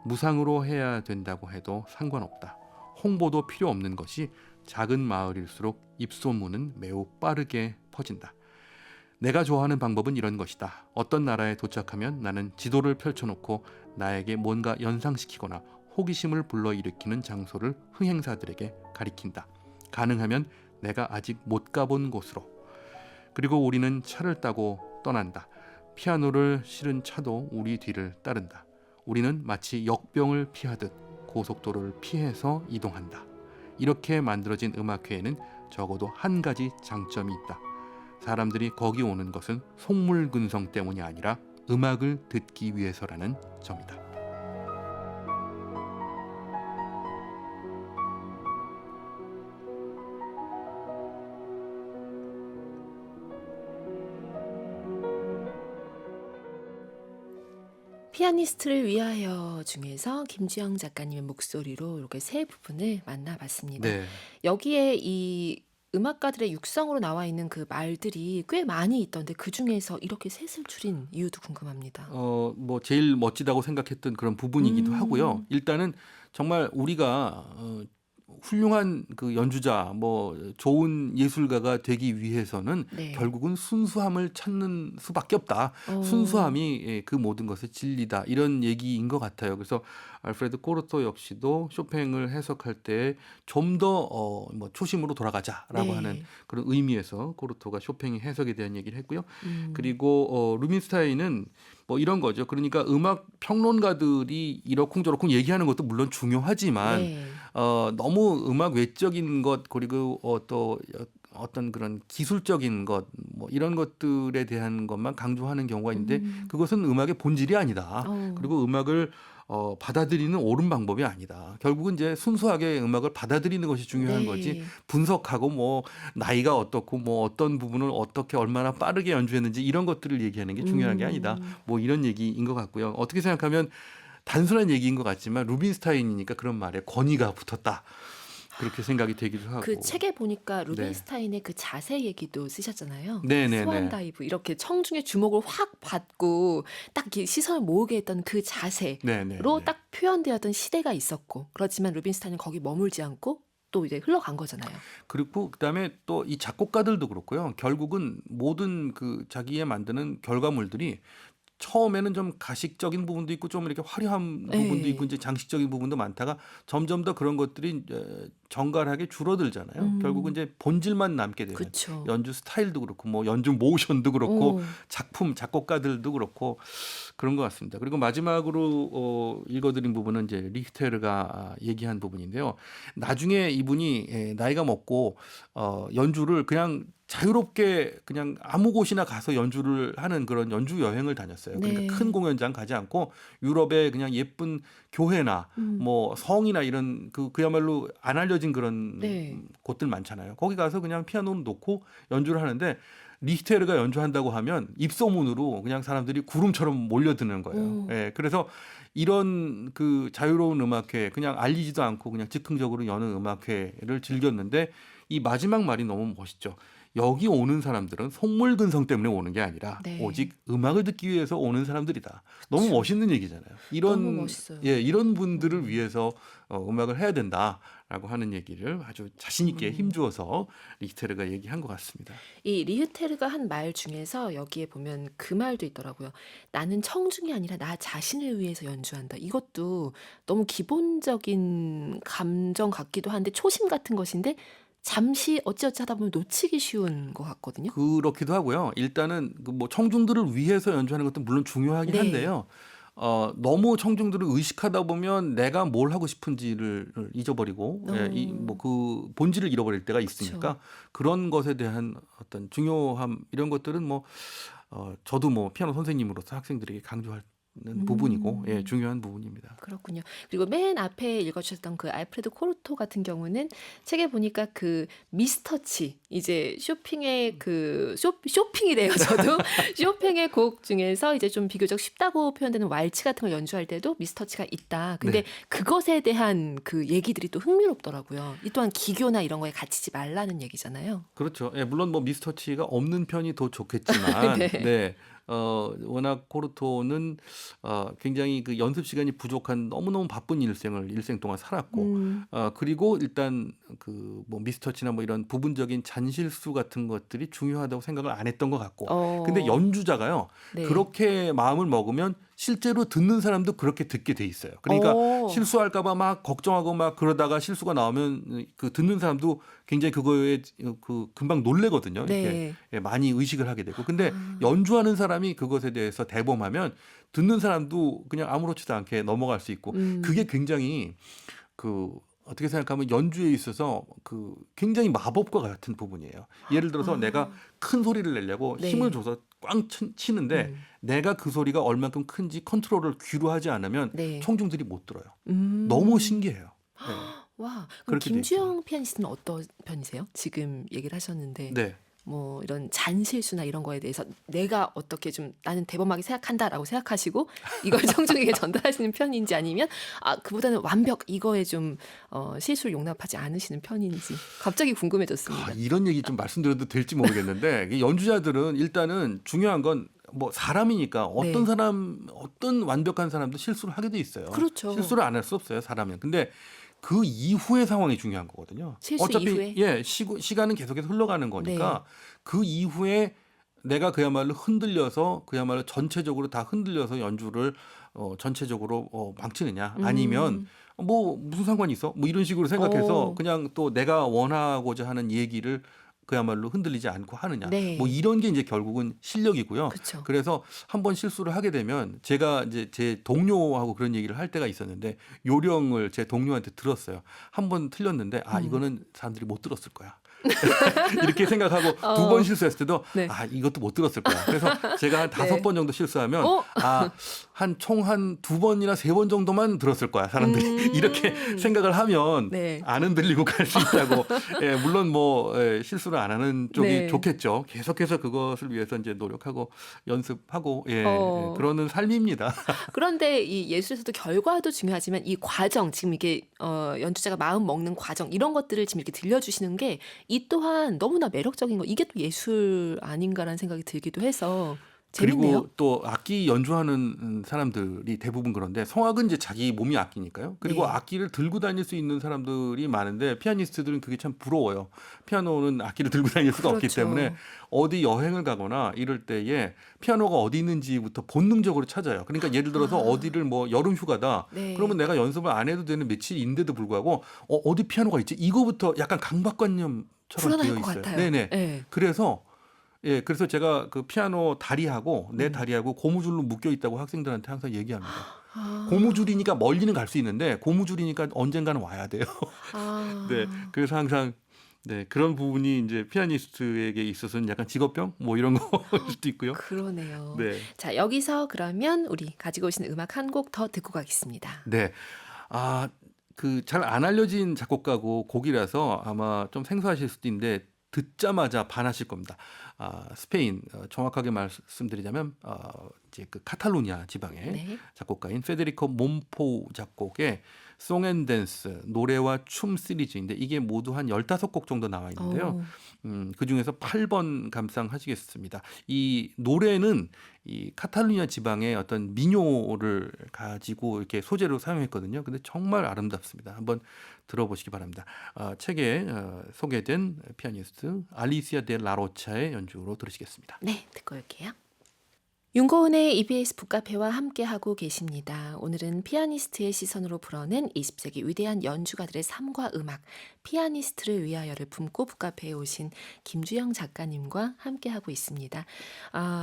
무상으로 해야 된다고 해도 상관없다. 홍보도 필요 없는 것이 작은 마을일수록 입소문은 매우 빠르게 퍼진다. 내가 좋아하는 방법은 이런 것이다. 어떤 나라에 도착하면 나는 지도를 펼쳐놓고 나에게 뭔가 연상시키거나 호기심을 불러일으키는 장소를 흥행사들에게 가리킨다. 가능하면 내가 아직 못 가본 곳으로. 그리고 우리는 차를 타고 떠난다. 피아노를 실은 차도 우리 뒤를 따른다. 우리는 마치 역병을 피하듯 고속도로를 피해서 이동한다. 이렇게 만들어진 음악회에는 적어도 한 가지 장점이 있다. 사람들이 거기 오는 것은 속물근성 때문이 아니라 음악을 듣기 위해서라는 점이다. 피아니스트를 위하여 중에서 김주영 작가님의 목소리로 이렇게 세 부분을 만나봤습니다. 네. 여기에 이 음악가들의 육성으로 나와 있는 그 말들이 꽤 많이 있던데 그 중에서 이렇게 셋을 줄인 이유도 궁금합니다. 뭐 제일 멋지다고 생각했던 그런 부분이기도 하고요. 일단은 정말 우리가 훌륭한 그 연주자, 뭐 좋은 예술가가 되기 위해서는 네. 결국은 순수함을 찾는 수밖에 없다. 어, 순수함이 그 모든 것의 진리다. 이런 얘기인 것 같아요. 그래서 알프레드 코르토 역시도 쇼팽을 해석할 때 좀 더 뭐 초심으로 돌아가자라고 하는 네. 그런 의미에서 코르토가 쇼팽의 해석에 대한 얘기를 했고요. 음, 그리고 루빈스타인은 뭐 이런 거죠. 그러니까 음악 평론가들이 이러쿵저러쿵 얘기하는 것도 물론 중요하지만 네. 너무 음악 외적인 것 그리고 또 어떤 그런 기술적인 것 뭐 이런 것들에 대한 것만 강조하는 경우가 있는데 그것은 음악의 본질이 아니다. 어, 그리고 음악을 받아들이는 옳은 방법이 아니다. 결국은 이제 순수하게 음악을 받아들이는 것이 중요한 거지 네. 분석하고 뭐 나이가 어떻고 뭐 어떤 부분을 어떻게 얼마나 빠르게 연주했는지 이런 것들을 얘기하는 게 중요한 게 아니다. 뭐 이런 얘기인 것 같고요. 어떻게 생각하면 단순한 얘기인 것 같지만 루빈스타인이니까 그런 말에 권위가 붙었다. 그렇게 생각이 되기도 하고. 그 책에 보니까 네. 루벤스타인의 그 자세 얘기도 쓰셨잖아요. 네네네. 스완 다이브 이렇게 청중의 주목을 확 받고 딱 이렇게 시선을 모으게 했던 그 자세로 네네네. 딱 표현되었던 시대가 있었고 그렇지만 루빈스타인은 거기 머물지 않고 또 이제 흘러간 거잖아요. 그리고 그다음에 또 이 작곡가들도 그렇고요. 결국은 모든 그 자기의 만드는 결과물들이 처음에는 좀 가식적인 부분도 있고 좀 이렇게 화려한 부분도 있고 네. 이제 장식적인 부분도 많다가 점점 더 그런 것들이 이제 정갈하게 줄어들잖아요. 결국은 이제 본질만 남게 되는 그쵸. 연주 스타일도 그렇고 뭐 연주 모션도 그렇고 어, 작품 작곡가들도 그렇고 그런 것 같습니다. 그리고 마지막으로 읽어드린 부분은 이제 리히테르가 얘기한 부분인데요. 나중에 이분이 나이가 먹고 연주를 그냥 자유롭게 그냥 아무 곳이나 가서 연주를 하는 그런 연주 여행을 다녔어요. 그러니까 네. 큰 공연장 가지 않고 유럽의 그냥 예쁜 교회나 뭐 성이나 이런 그야말로 안 알려진 그런 네. 곳들 많잖아요. 거기 가서 그냥 피아노를 놓고 연주를 하는데 리히테르가 연주한다고 하면 입소문으로 그냥 사람들이 구름처럼 몰려드는 거예요. 오. 예, 그래서 이런 그 자유로운 음악회 그냥 알리지도 않고 그냥 즉흥적으로 여는 음악회를 즐겼는데 이 마지막 말이 너무 멋있죠. 여기 오는 사람들은 속물근성 때문에 오는 게 아니라 네. 오직 음악을 듣기 위해서 오는 사람들이다. 너무 그쵸. 멋있는 얘기잖아요. 너무 이런 멋있어요. 이런 분들을 위해서 음악을 해야 된다라고 하는 얘기를 아주 자신 있게 힘주어서 리히테르가 얘기한 것 같습니다. 이 리흐테르가 한 말 중에서 여기에 보면 그 말도 있더라고요. 나는 청중이 아니라 나 자신을 위해서 연주한다. 이것도 너무 기본적인 감정 같기도 한데 초심 같은 것인데 잠시 어찌어찌 하다 보면 놓치기 쉬운 것 같거든요. 그렇기도 하고요. 일단은 그 뭐 청중들을 위해서 연주하는 것도 물론 중요하긴 네. 한데요. 너무 청중들을 의식하다 보면 내가 뭘 하고 싶은지를 잊어버리고 뭐 그 본질을 잃어버릴 때가 있으니까 그쵸. 그런 것에 대한 어떤 중요함 이런 것들은 뭐 저도 뭐 피아노 선생님으로서 학생들에게 강조하는 부분이고 음. 중요한 부분입니다. 그렇군요. 그리고 맨 앞에 읽어주셨던 그 알프레드 코르토 같은 경우는 책에 보니까 그 미스터치 이제 쇼핑의 그 쇼핑이래요. 저도 쇼팽의 곡 중에서 이제 좀 비교적 쉽다고 표현되는 왈츠 같은 걸 연주할 때도 미스터치가 있다. 근데 네. 그것에 대한 그 얘기들이 또 흥미롭더라고요. 이 또한 기교나 이런 거에 갇히지 말라는 얘기잖아요. 그렇죠. 예, 물론 뭐 미스터치가 없는 편이 더 좋겠지만, 네. 네, 워낙 코르토는 굉장히 그 연습 시간이 부족한 너무너무 바쁜 일생 동안 살았고, 음, 그리고 일단 그 뭐 미스터치나 뭐 이런 부분적인 잔실수 같은 것들이 중요하다고 생각을 안 했던 것 같고, 근데 어, 연주자가요, 네. 그렇게 마음을 먹으면 실제로 듣는 사람도 그렇게 듣게 돼 있어요. 그러니까 어, 실수할까봐 막 걱정하고 막 그러다가 실수가 나오면 그 듣는 사람도 굉장히 그거에 그 금방 놀래거든요. 이렇게 네. 많이 의식을 하게 되고. 근데 아, 연주하는 사람이 그것에 대해서 대범하면 듣는 사람도 그냥 아무렇지도 않게 넘어갈 수 있고 그게 음, 굉장히 그 어떻게 생각하면 연주에 있어서 그 굉장히 마법과 같은 부분이에요. 예를 들어서 내가 아, 큰 소리를 내려고 힘을 네. 줘서 꽝 치는데 내가 그 소리가 얼만큼 큰지 컨트롤을 귀로 하지 않으면 네. 청중들이 못 들어요. 너무 신기해요. 네, 와, 그럼 그렇게 돼 있어요. 김주영 피아니스트는 어떤 편이세요? 지금 얘기를 하셨는데 네. 뭐 이런 잔실수나 이런 거에 대해서 내가 어떻게 좀 나는 대범하게 생각한다라고 생각하시고 이걸 청중에게 전달하시는 편인지 아니면 아 그보다는 완벽 이거에 좀 실수를 용납하지 않으시는 편인지 갑자기 궁금해졌습니다. 이런 얘기 좀 말씀드려도 될지 모르겠는데 이 연주자들은 일단은 중요한 건 뭐 사람이니까 어떤 네, 사람 어떤 완벽한 사람도 실수를 하게 돼 있어요. 그렇죠. 실수를 안 할 수 없어요, 사람은. 근데 그 이후의 상황이 중요한 거거든요. 실수 어차피 이후에 시간은 계속해서 흘러가는 거니까 네, 그 이후에 내가 그야말로 흔들려서 그야말로 전체적으로 다 흔들려서 연주를 전체적으로 망치느냐 아니면 음, 뭐 무슨 상관이 있어? 뭐 이런 식으로 생각해서 오, 그냥 또 내가 원하고자 하는 얘기를 그야말로 흔들리지 않고 하느냐. 뭐 네, 이런 게 이제 결국은 실력이고요. 그쵸. 그래서 한 번 실수를 하게 되면 제가 이제 제 동료하고 그런 얘기를 할 때가 있었는데 요령을 제 동료한테 들었어요. 한 번 틀렸는데 이거는 사람들이 못 들었을 거야. 이렇게 생각하고 두 번 어, 실수했을 때도 네, 이것도 못 들었을 거야. 그래서 제가 한 다섯 네, 번 정도 실수하면 어, 한 두 번이나 세 번 정도만 들었을 거야. 사람들이 이렇게 생각을 하면 네, 안 흔들리고 갈 수 있다고. 예, 물론 뭐 실수를 안 하는 쪽이 네. 좋겠죠. 계속해서 그것을 위해서 이제 노력하고 연습하고 어. 그러는 삶입니다. 그런데 이 예술에서도 결과도 중요하지만 이 과정, 지금 이게 연주자가 마음 먹는 과정 이런 것들을 지금 이렇게 들려주시는 게 이 또한 너무나 매력적인 거 이게 또 예술 아닌가라는 생각이 들기도 해서 재밌네요. 그리고 또 악기 연주하는 사람들이 대부분 그런데 성악은 이제 자기 몸이 악기니까요. 그리고 네. 악기를 들고 다닐 수 있는 사람들이 많은데 피아니스트들은 그게 참 부러워요. 피아노는 악기를 들고 다닐 수가 없기 때문에 그렇죠. 어디 여행을 가거나 이럴 때에 피아노가 어디 있는지부터 본능적으로 찾아요. 그러니까 예를 들어서 아, 어디를 뭐 여름 휴가다. 그러면 네. 내가 연습을 안 해도 되는 며칠인데도 불구하고 어디 피아노가 있지? 이거부터 약간 강박관념처럼 불안할 되어 것 있어요. 같아요. 네네. 네. 그래서 제가 그 피아노 다리하고 내 음. 다리하고 고무줄로 묶여 있다고 학생들한테 항상 얘기합니다. 아, 고무줄이니까 멀리는 갈 수 있는데 고무줄이니까 언젠가는 와야 돼요. 네, 아, 그래서 항상 그런 부분이 이제 피아니스트에게 있어서는 약간 직업병 뭐 이런 거일 수도 있고요. 그러네요. 네, 자, 여기서 그러면 우리 가지고 오신 음악 한 곡 더 듣고 가겠습니다. 네, 그 잘 안 알려진 작곡가고 곡이라서 아마 좀 생소하실 수도 있는데 듣자마자 반하실 겁니다. 스페인 정확하게 말씀드리자면 이제 그 카탈루냐 지방의 네. 작곡가인 페데리코 몬포우 작곡의 송앤댄스 노래와 춤 시리즈인데 이게 모두 한 15곡 정도 나와 있는데요. 그중에서 8번 감상하시겠습니다. 이 노래는 이 카탈루냐 지방의 어떤 민요를 가지고 이렇게 소재로 사용했거든요. 근데 정말 아름답습니다. 한번 들어보시기 바랍니다. 책에 소개된 피아니스트 알리시아 데 라로차의 연주로 들으시겠습니다. 네, 듣고 올게요. 윤고은의 EBS 북카페와 함께하고 계십니다. 오늘은 피아니스트의 시선으로 풀어낸 20세기 위대한 연주가들의 삶과 음악, 피아니스트를 위하여를 품고 북카페에 오신 김주영 작가님과 함께하고 있습니다.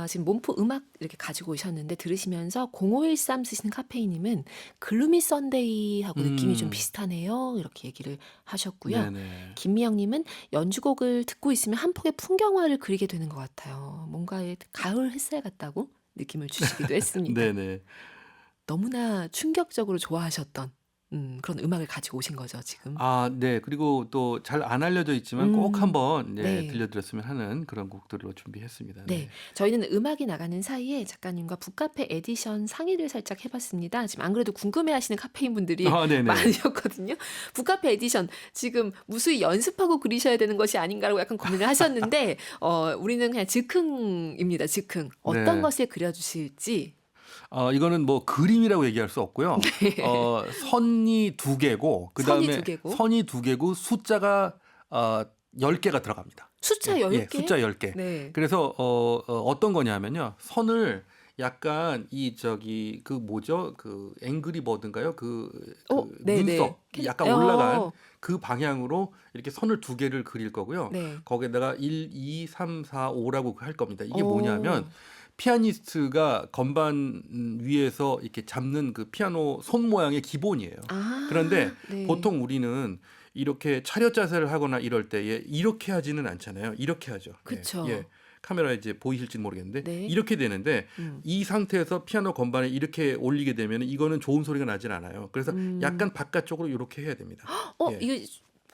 지금 몸포 음악 이렇게 가지고 오셨는데 들으시면서 0513 쓰시는 카페이님은 글루미 썬데이하고 느낌이 좀 음, 비슷하네요. 이렇게 얘기를 하셨고요. 네네. 김미영님은 연주곡을 듣고 있으면 한 폭의 풍경화를 그리게 되는 것 같아요. 뭔가 가을 햇살 같다고 느낌을 주시기도 했습니다. 네네. 너무나 충격적으로 좋아하셨던 그런 음악을 가지고 오신 거죠, 지금. 네. 그리고 또 잘 안 알려져 있지만 꼭 음, 한번 네. 들려드렸으면 하는 그런 곡들로 준비했습니다. 네. 네. 저희는 음악이 나가는 사이에 작가님과 북카페 에디션 상의를 살짝 해봤습니다. 지금 안 그래도 궁금해하시는 카페인 분들이 네네. 많으셨거든요. 북카페 에디션 지금 무수히 연습하고 그리셔야 되는 것이 아닌가라고 약간 고민을 하셨는데 우리는 그냥 즉흥입니다. 즉흥. 어떤 네. 것을 그려주실지. 이거는 뭐 그림이라고 얘기할 수 없고요. 선이 2개고 선이 그다음에 2개고 선이 2개고 숫자가 10개가 들어갑니다. 숫자 예, 10개? 숫자 10개. 네. 그래서 어떤 거냐면요. 선을 약간 그 뭐죠? 그 앵그리 버드인가요? 네네. 눈썹 약간 올라간 어, 그 방향으로 이렇게 선을 2개를 그릴 거고요. 네. 거기에다가 1, 2, 3, 4, 5라고 할 겁니다. 이게 어, 뭐냐면 피아니스트가 건반 위에서 이렇게 잡는 그 피아노 손 모양의 기본이에요. 그런데 네. 보통 우리는 이렇게 차렷 자세를 하거나 이럴 때에 이렇게 하지는 않잖아요. 이렇게 하죠. 그쵸. 카메라에 이제 보이실지 모르겠는데 네. 이렇게 되는데 음. 이 상태에서 피아노 건반을 이렇게 올리게 되면 이거는 좋은 소리가 나질 않아요. 그래서 약간 바깥쪽으로 이렇게 해야 됩니다. 예. 이게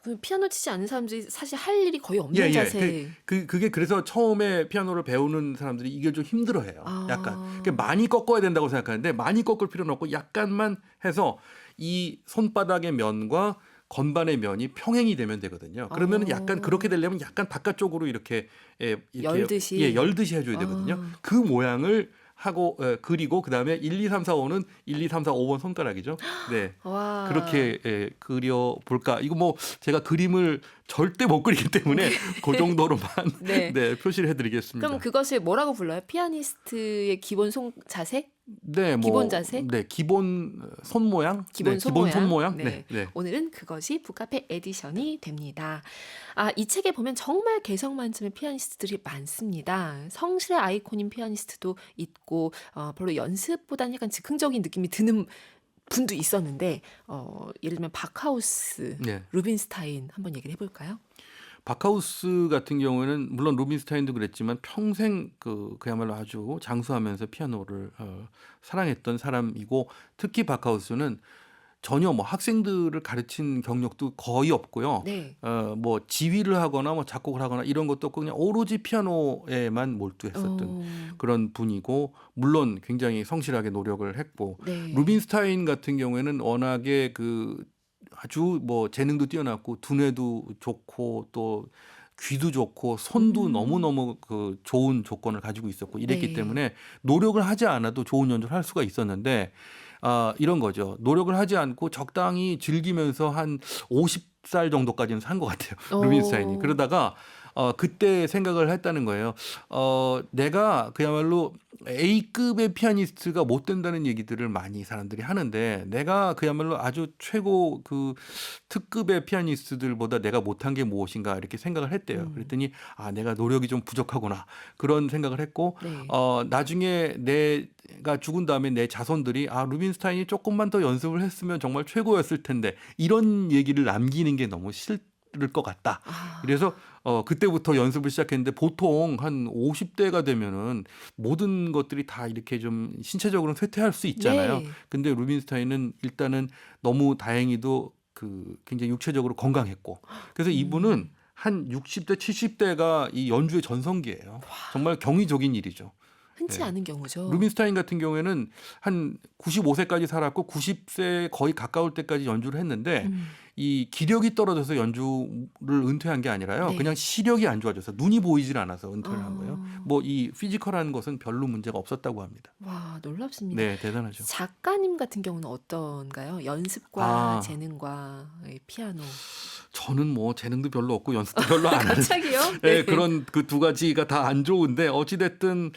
그 피아노 치지 않는 사람들이 사실 할 일이 거의 없는 예. 자세. 그게 그래서 처음에 피아노를 배우는 사람들이 이걸 좀 힘들어해요. 약간 그러니까 많이 꺾어야 된다고 생각하는데 많이 꺾을 필요는 없고 약간만 해서 이 손바닥의 면과 건반의 면이 평행이 되면 되거든요. 그러면 약간 그렇게 되려면 약간 바깥쪽으로 이렇게 열듯이. 열듯이 해줘야 되거든요. 그 모양을 하고 그리고 그다음에 1, 2, 3, 4, 5는 1, 2, 3, 4, 5번 손가락이죠. 네. 와. 그렇게 그려 볼까? 이거 뭐 제가 그림을 절대 못 그리기 때문에 그 정도로만 네. 표시를 해드리겠습니다. 그럼 그것을 뭐라고 불러요? 피아니스트의 기본 손 자세? 네, 기본 자세? 네, 기본 손 모양, 기본 손 모양. 손 모양. 네. 네. 오늘은 그것이 북카페 에디션이 됩니다. 이 책에 보면 정말 개성 만점의 피아니스트들이 많습니다. 성실의 아이콘인 피아니스트도 있고 별로 연습보다는 약간 즉흥적인 느낌이 드는 분도 있었는데 예를 들면 바크하우스, 네. 루빈스타인 한번 얘기를 해볼까요? 바카우스 같은 경우에는 물론 루빈스타인도 그랬지만 평생 그야말로 아주 장수하면서 피아노를 사랑했던 사람이고 특히 바카우스는 전혀 뭐 학생들을 가르친 경력도 거의 없고요. 네. 뭐 지휘를 하거나 뭐 작곡을 하거나 이런 것도 없고 그냥 오로지 피아노에만 몰두했었던 어, 그런 분이고 물론 굉장히 성실하게 노력을 했고 네. 루빈스타인 같은 경우에는 워낙에 아주 뭐 재능도 뛰어났고 두뇌도 좋고 또 귀도 좋고 손도 너무너무 좋은 조건을 가지고 있었고 이랬기 네. 때문에 노력을 하지 않아도 좋은 연주를 할 수가 있었는데 이런 거죠. 노력을 하지 않고 적당히 즐기면서 한 50살 정도까지는 산 것 같아요. 루빈스타인이. 그러다가 그때 생각을 했다는 거예요. 내가 그야말로 A급의 피아니스트가 못 된다는 얘기들을 많이 사람들이 하는데 내가 그야말로 아주 최고 특급의 피아니스트들보다 내가 못한 게 무엇인가 이렇게 생각을 했대요. 그랬더니 내가 노력이 좀 부족하구나 그런 생각을 했고 네. 나중에 내가 죽은 다음에 내 자손들이 루빈스타인이 조금만 더 연습을 했으면 정말 최고였을 텐데 이런 얘기를 남기는 게 너무 싫을 것 같다. 그래서 그때부터 연습을 시작했는데 보통 한 50대가 되면은 모든 것들이 다 이렇게 좀 신체적으로 쇠퇴할 수 있잖아요. 네. 근데 루빈스타인은 일단은 너무 다행히도 굉장히 육체적으로 건강했고 그래서 이분은 한 60대, 70대가 이 연주의 전성기예요. 정말 경이적인 일이죠. 흔치 네. 않은 경우죠. 루빈스타인 같은 경우에는 한 95세까지 살았고 90세 거의 가까울 때까지 연주를 했는데 음. 이 기력이 떨어져서 연주를 은퇴한 게 아니라요. 네. 그냥 시력이 안 좋아져서 눈이 보이질 않아서 은퇴를 한 거예요. 아. 뭐 이 피지컬한 것은 별로 문제가 없었다고 합니다. 와, 놀랍습니다. 네, 대단하죠. 작가님 같은 경우는 어떤가요? 연습과 아. 재능과 이 피아노. 저는 뭐 재능도 별로 없고 연습도 별로 안 하는 갑자기요? 네, 그런 그 두 가지가 다 안 좋은데 어찌 됐든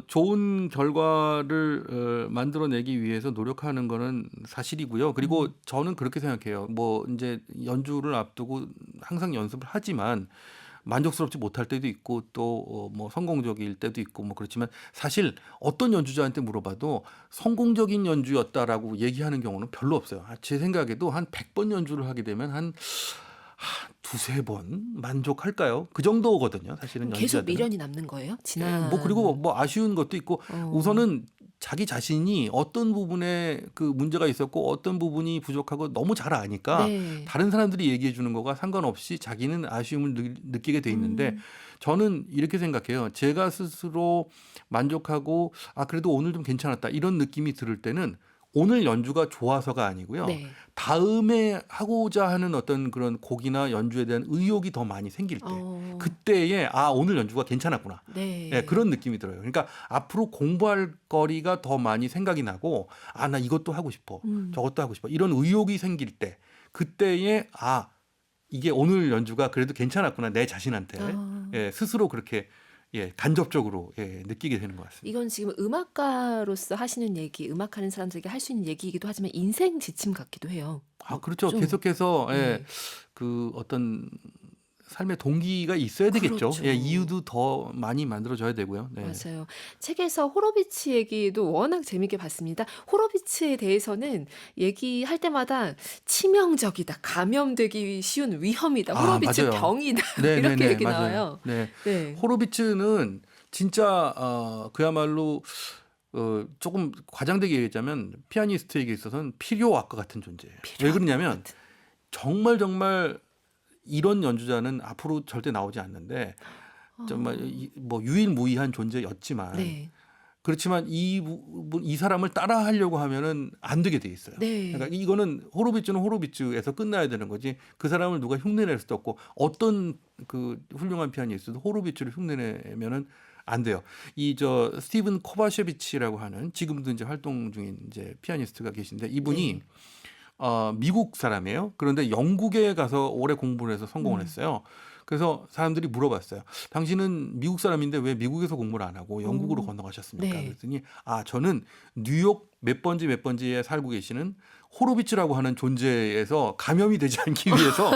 좋은 결과를 만들어내기 위해서 노력하는 거는 사실이고요. 그리고 저는 그렇게 생각해요. 뭐 이제 연주를 앞두고 항상 연습을 하지만 만족스럽지 못할 때도 있고 또 뭐 성공적일 때도 있고 뭐 그렇지만 사실 어떤 연주자한테 물어봐도 성공적인 연주였다라고 얘기하는 경우는 별로 없어요. 제 생각에도 한 100번 연주를 하게 되면 한 두세 번 만족할까요? 그 정도거든요. 사실은 계속 연주자들은. 미련이 남는 거예요? 지난. 뭐 그리고 뭐 아쉬운 것도 있고 우선은 자기 자신이 어떤 부분에 그 문제가 있었고 어떤 부분이 부족하고 너무 잘 아니까 네. 다른 사람들이 얘기해 주는 거가 상관없이 자기는 아쉬움을 느끼게 돼 있는데 저는 이렇게 생각해요. 제가 스스로 만족하고 그래도 오늘 좀 괜찮았다 이런 느낌이 들을 때는 오늘 연주가 좋아서가 아니고요. 네. 다음에 하고자 하는 어떤 그런 곡이나 연주에 대한 의욕이 더 많이 생길 때 그때에 오늘 연주가 괜찮았구나. 네. 네, 그런 느낌이 들어요. 그러니까 앞으로 공부할 거리가 더 많이 생각이 나고 나 이것도 하고 싶어. 저것도 하고 싶어. 이런 의욕이 생길 때 그때에 이게 오늘 연주가 그래도 괜찮았구나. 내 자신한테 스스로 그렇게 간접적으로 느끼게 되는 것 같습니다. 이건 지금 음악가로서 하시는 얘기, 음악하는 사람들에게 할 수 있는 얘기이기도 하지만 인생 지침 같기도 해요. 그렇죠. 좀, 계속해서 네. 그 어떤 삶의 동기가 있어야 되겠죠. 그렇죠. 이유도 더 많이 만들어져야 되고요. 네. 맞아요. 책에서 호로비츠 얘기도 워낙 재밌게 봤습니다. 호로비츠에 대해서는 얘기할 때마다 치명적이다, 감염되기 쉬운 위험이다, 호로비츠 맞아요. 병이다 네, 이렇게 네, 네, 얘기 맞아요. 나와요. 네. 네. 호로비츠는 진짜 그야말로 조금 과장되게 얘기하자면 피아니스트에게 있어서는 필요악과 같은 존재예요. 왜 그러냐면 같은. 정말 이런 연주자는 앞으로 절대 나오지 않는데 정말 뭐 유일무이한 존재였지만 네. 그렇지만 이 사람을 따라하려고 하면은 안 되게 돼 있어요. 네. 그러니까 이거는 호로비츠는 호로비츠에서 끝나야 되는 거지. 그 사람을 누가 흉내낼 수도 없고 어떤 그 훌륭한 피아니스트도 호로비츠를 흉내내면은 안 돼요. 스티븐 코바셰비치라고 하는 지금도 이제 활동 중인 이제 피아니스트가 계신데 이분이 네. 미국 사람이에요. 그런데 영국에 가서 오래 공부를 해서 성공을 했어요. 그래서 사람들이 물어봤어요. 당신은 미국 사람인데 왜 미국에서 공부를 안 하고 영국으로 건너가셨습니까? 네. 그랬더니 저는 뉴욕 몇 번지에 살고 계시는 호로비츠라고 하는 존재에서 감염이 되지 않기 위해서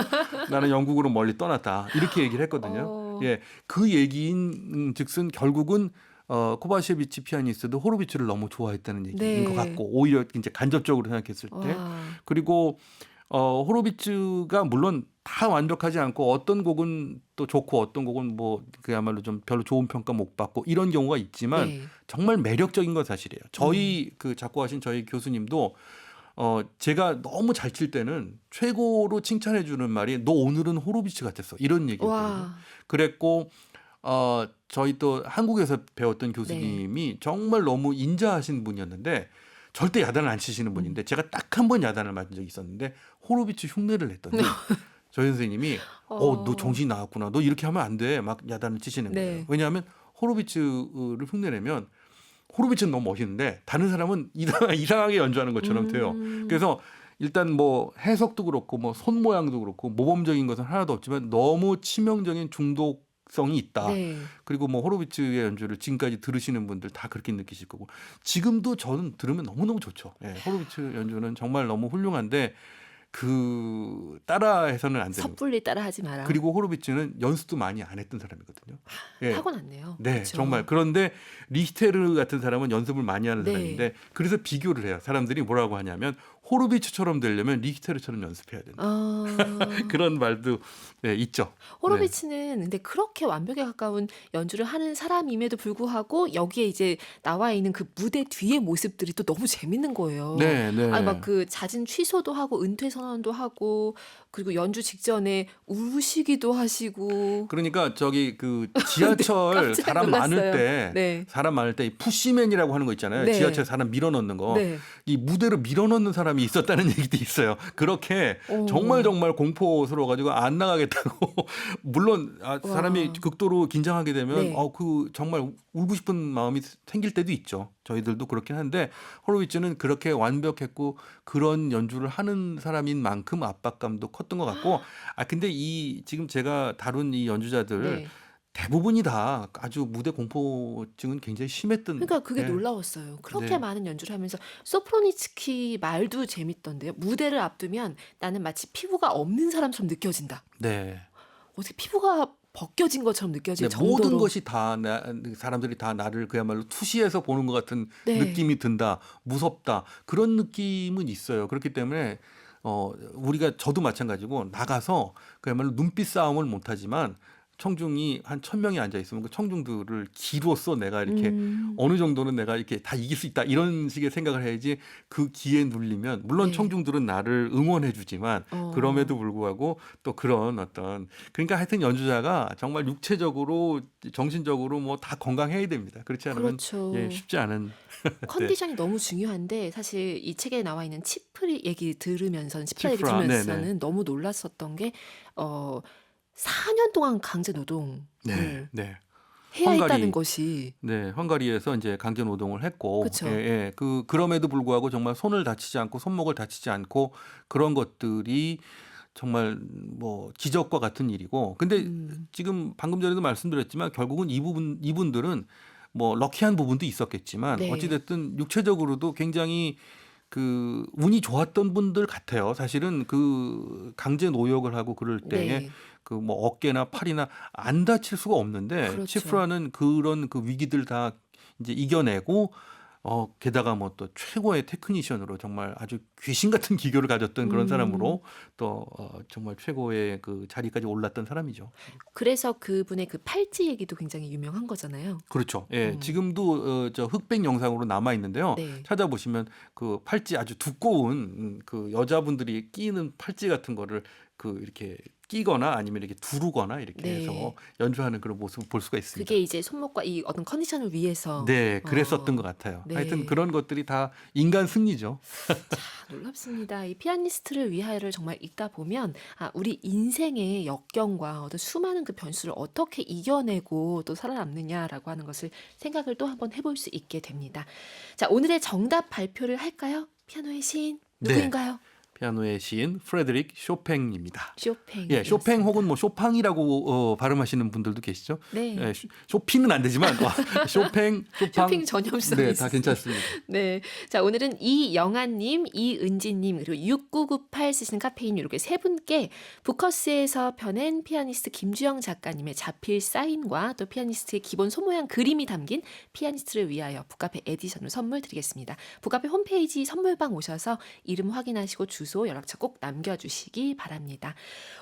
나는 영국으로 멀리 떠났다. 이렇게 얘기를 했거든요. 그 얘기인 즉슨 결국은 코바셰비치 피아니스트도 호로비츠를 너무 좋아했다는 얘기인 네. 것 같고 오히려 이제 간접적으로 생각했을 때 그리고 호로비츠가 물론 다 완벽하지 않고 어떤 곡은 또 좋고 어떤 곡은 뭐 그야말로 좀 별로 좋은 평가 못 받고 이런 경우가 있지만 네. 정말 매력적인 건 사실이에요. 저희 그 작곡하신 저희 교수님도 제가 너무 잘 칠 때는 최고로 칭찬해 주는 말이 너 오늘은 호로비츠 같았어 이런 얘기였거든요. 와. 그랬고 저희 또 한국에서 배웠던 교수님이 정말 너무 인자하신 분이었는데 절대 야단을 안 치시는 분인데 제가 딱 한 번 야단을 맞은 적이 있었는데 호로비츠 흉내를 냈더니 저희 선생님이 너 정신이 나갔구나. 너 이렇게 하면 안 돼. 막 야단을 치시는 네. 거예요. 왜냐하면 호로비츠를 흉내내면 호로비츠는 너무 멋있는데 다른 사람은 이상하게 연주하는 것처럼 돼요. 그래서 일단 뭐 해석도 그렇고 뭐 손 모양도 그렇고 모범적인 것은 하나도 없지만 너무 치명적인 중독성이 있다. 네. 그리고 뭐 호로비츠의 연주를 지금까지 들으시는 분들 다 그렇게 느끼실 거고 지금도 저는 들으면 너무너무 좋죠. 호로비츠 연주는 정말 너무 훌륭한데 따라해서는 안 되는. 섣불리 따라하지 마라. 그리고 호로비츠는 연습도 많이 안 했던 사람이거든요. 타고났네요. 네, 그쵸? 정말. 그런데 리히테르 같은 사람은 연습을 많이 하는 네. 사람인데 그래서 비교를 해요. 사람들이 뭐라고 하냐면 호르비츠처럼 되려면 리히테르처럼 연습해야 된다. 아. 그런 말도 네, 있죠. 네. 호로비츠는 근데 그렇게 완벽에 가까운 연주를 하는 사람임에도 불구하고 여기에 이제 나와 있는 그 무대 뒤의 모습들이 또 너무 재밌는 거예요. 네, 아니 막 네. 그 잦은 취소도 하고 은퇴 선언도 하고 그리고 연주 직전에 우시기도 하시고 그러니까 저기 그 네, 지하철 깜짝 사람 많을 놀랐어요. 때 네. 사람 많을 때 이 푸시맨이라고 하는 거 있잖아요. 네. 지하철 사람 밀어넣는 거. 네. 이 무대로 밀어넣는 사람이 있었다는 얘기도 있어요. 그렇게 정말 어. 정말 공포스러워가지고 안 나가겠다고. 물론 사람이 와. 극도로 긴장하게 되면 네. 그 정말 울고 싶은 마음이 생길 때도 있죠. 저희들도 그렇긴 한데 호로위츠는 그렇게 완벽했고 그런 연주를 하는 사람인 만큼 압박감도 컸던 것 같고 근데 이 지금 제가 다룬 이 연주자들 네. 대부분이 다 아주 무대 공포증은 굉장히 심했던 그러니까 그게 예. 놀라웠어요. 그렇게 네. 많은 연주를 하면서 소프로니츠키 말도 재밌던데요. 무대를 앞두면 나는 마치 피부가 없는 사람처럼 느껴진다. 네. 어떻게 피부가 벗겨진 것처럼 느껴질 네, 모든 정도로. 것이 다 사람들이 다 나를 그야말로 투시해서 보는 것 같은 네. 느낌이 든다. 무섭다. 그런 느낌은 있어요. 그렇기 때문에 우리가 저도 마찬가지고 나가서 그야말로 눈빛 싸움을 못 하지만 청중이 한 1,000명이 앉아 있으면 그 청중들을 기로써 내가 이렇게 음. 어느 정도는 내가 이렇게 다 이길 수 있다 이런 식의 생각을 해야지 그 기에 눌리면 물론 네. 청중들은 나를 응원해 주지만 그럼에도 어. 불구하고 또 그런 그러니까 하여튼 연주자가 정말 육체적으로 정신적으로 뭐 다 건강해야 됩니다. 그렇지 않으면 그렇죠. 쉽지 않은 네. 컨디션이 너무 중요한데 사실 이 책에 나와 있는 치프리 얘기 들으면서는 치프라 얘기 치프라, 네네. 들으면서는 너무 놀랐었던 게 4년 동안 강제 노동을 네, 네. 해야 했다는 헝가리, 것이 네, 헝가리에서 이제 강제 노동을 했고, 그쵸. 예. 그럼에도 불구하고 정말 손을 다치지 않고 손목을 다치지 않고 그런 것들이 정말 뭐 기적과 같은 일이고, 근데 지금 방금 전에도 말씀드렸지만 결국은 이분들은 뭐 럭키한 부분도 있었겠지만 네. 어찌됐든 육체적으로도 굉장히 그 운이 좋았던 분들 같아요. 사실은 그 강제 노역을 하고 그럴 때에 네. 그 뭐 어깨나 팔이나 안 다칠 수가 없는데 그렇죠. 치프라는 그런 그 위기들 다 이제 이겨내고 게다가 뭐 또 최고의 테크니션으로 정말 아주 귀신 같은 기교를 가졌던 그런 사람으로 또 정말 최고의 그 자리까지 올랐던 사람이죠. 그래서 그분의 그 팔찌 얘기도 굉장히 유명한 거잖아요. 그렇죠. 예, 지금도 저 흑백 영상으로 남아 있는데요. 네. 찾아보시면 그 팔찌 아주 두꺼운 그 여자분들이 끼는 팔찌 같은 거를 그 이렇게 끼거나 아니면 이렇게 두르거나 이렇게 네. 해서 연주하는 그런 모습을 볼 수가 있습니다. 그게 이제 손목과 이 어떤 컨디션을 위해서 네, 그랬었던 것 같아요. 하여튼 네. 그런 것들이 다 인간 승리죠. 놀랍습니다. 이 피아니스트를 위하여를 정말 읽다 보면 우리 인생의 역경과 어떤 수많은 그 변수를 어떻게 이겨내고 또 살아남느냐라고 하는 것을 생각을 또 한번 해볼 수 있게 됩니다. 자, 오늘의 정답 발표를 할까요? 피아노의 시인 네. 누구인가요? 피아노의 시인 프레드릭 쇼팽입니다. 쇼팽. 예, 쇼팽 혹은 뭐 쇼팡이라고 발음하시는 분들도 계시죠. 네. 예, 쇼핑은 안 되지만 쇼팽, 쇼팡, 쇼핑 전염성이 네, 다 있으세요. 괜찮습니다. 네. 자, 오늘은 이영아님, 이은지님, 그리고 6998 쓰시는 카페인 이렇게 세 분께 부커스에서 펴낸 피아니스트 김주영 작가님의 자필 사인과 또 피아니스트의 기본 손모양 그림이 담긴 피아니스트를 위하여 북카페 에디션을 선물 드리겠습니다. 북카페 홈페이지 선물방 오셔서 이름 확인하시고 주소, 연락처 꼭 남겨주시기 바랍니다.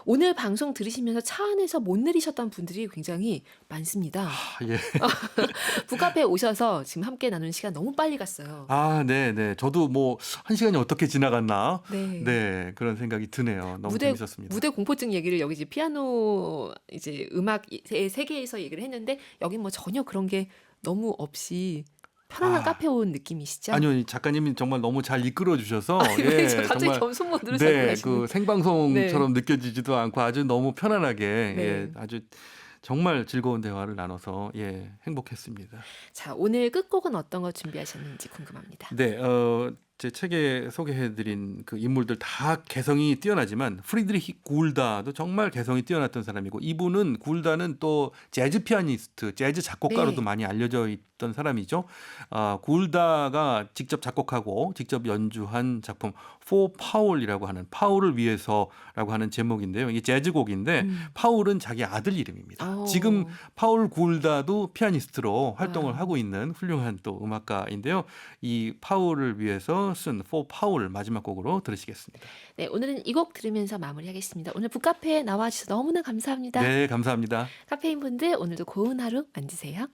오늘 방송 들으시면서 차 안에서 못 내리셨던 분들이 굉장히 많습니다. 예. 북카페에 오셔서 지금 함께 나누는 시간 너무 빨리 갔어요. 네, 네. 저도 뭐 한 시간이 어떻게 지나갔나? 네. 네, 그런 생각이 드네요. 너무 재밌었습니다. 무대 공포증 얘기를 여기 이제 피아노 이제 음악의 세계에서 얘기를 했는데 여기 뭐 전혀 그런 게 너무 없이 편안한 카페 온 느낌이시죠? 아니요, 작가님이 정말 너무 잘 이끌어 주셔서 왜 저 갑자기 겸손모드로 자꾸 네, 하시는. 그 생방송처럼 느껴지지도 않고 아주 너무 편안하게 네. 아주 정말 즐거운 대화를 나눠서 행복했습니다. 자, 오늘 끝곡은 어떤 거 준비하셨는지 궁금합니다. 네, 제 책에 소개해드린 그 인물들 다 개성이 뛰어나지만 프리드리히 굴다도 정말 개성이 뛰어났던 사람이고 이분은 굴다는 또 재즈 피아니스트, 재즈 작곡가로도 네. 많이 알려져 있던 사람이죠. 굴다가 직접 작곡하고 직접 연주한 작품 For Paul이라고 하는 파울을 위해서라고 하는 제목인데요. 이게 재즈곡인데 파울은 자기 아들 이름입니다. 지금 파울 굴다도 피아니스트로 활동을 하고 있는 훌륭한 또 음악가인데요. 이 파울을 위해서 Person for Paul 마지막 곡으로 들으시겠습니다. 네, 오늘은 이 곡 들으면서 마무리하겠습니다. 오늘 북카페에 나와주셔서 너무나 감사합니다. 네, 감사합니다. 카페인 분들 오늘도 고운 하루 만드세요.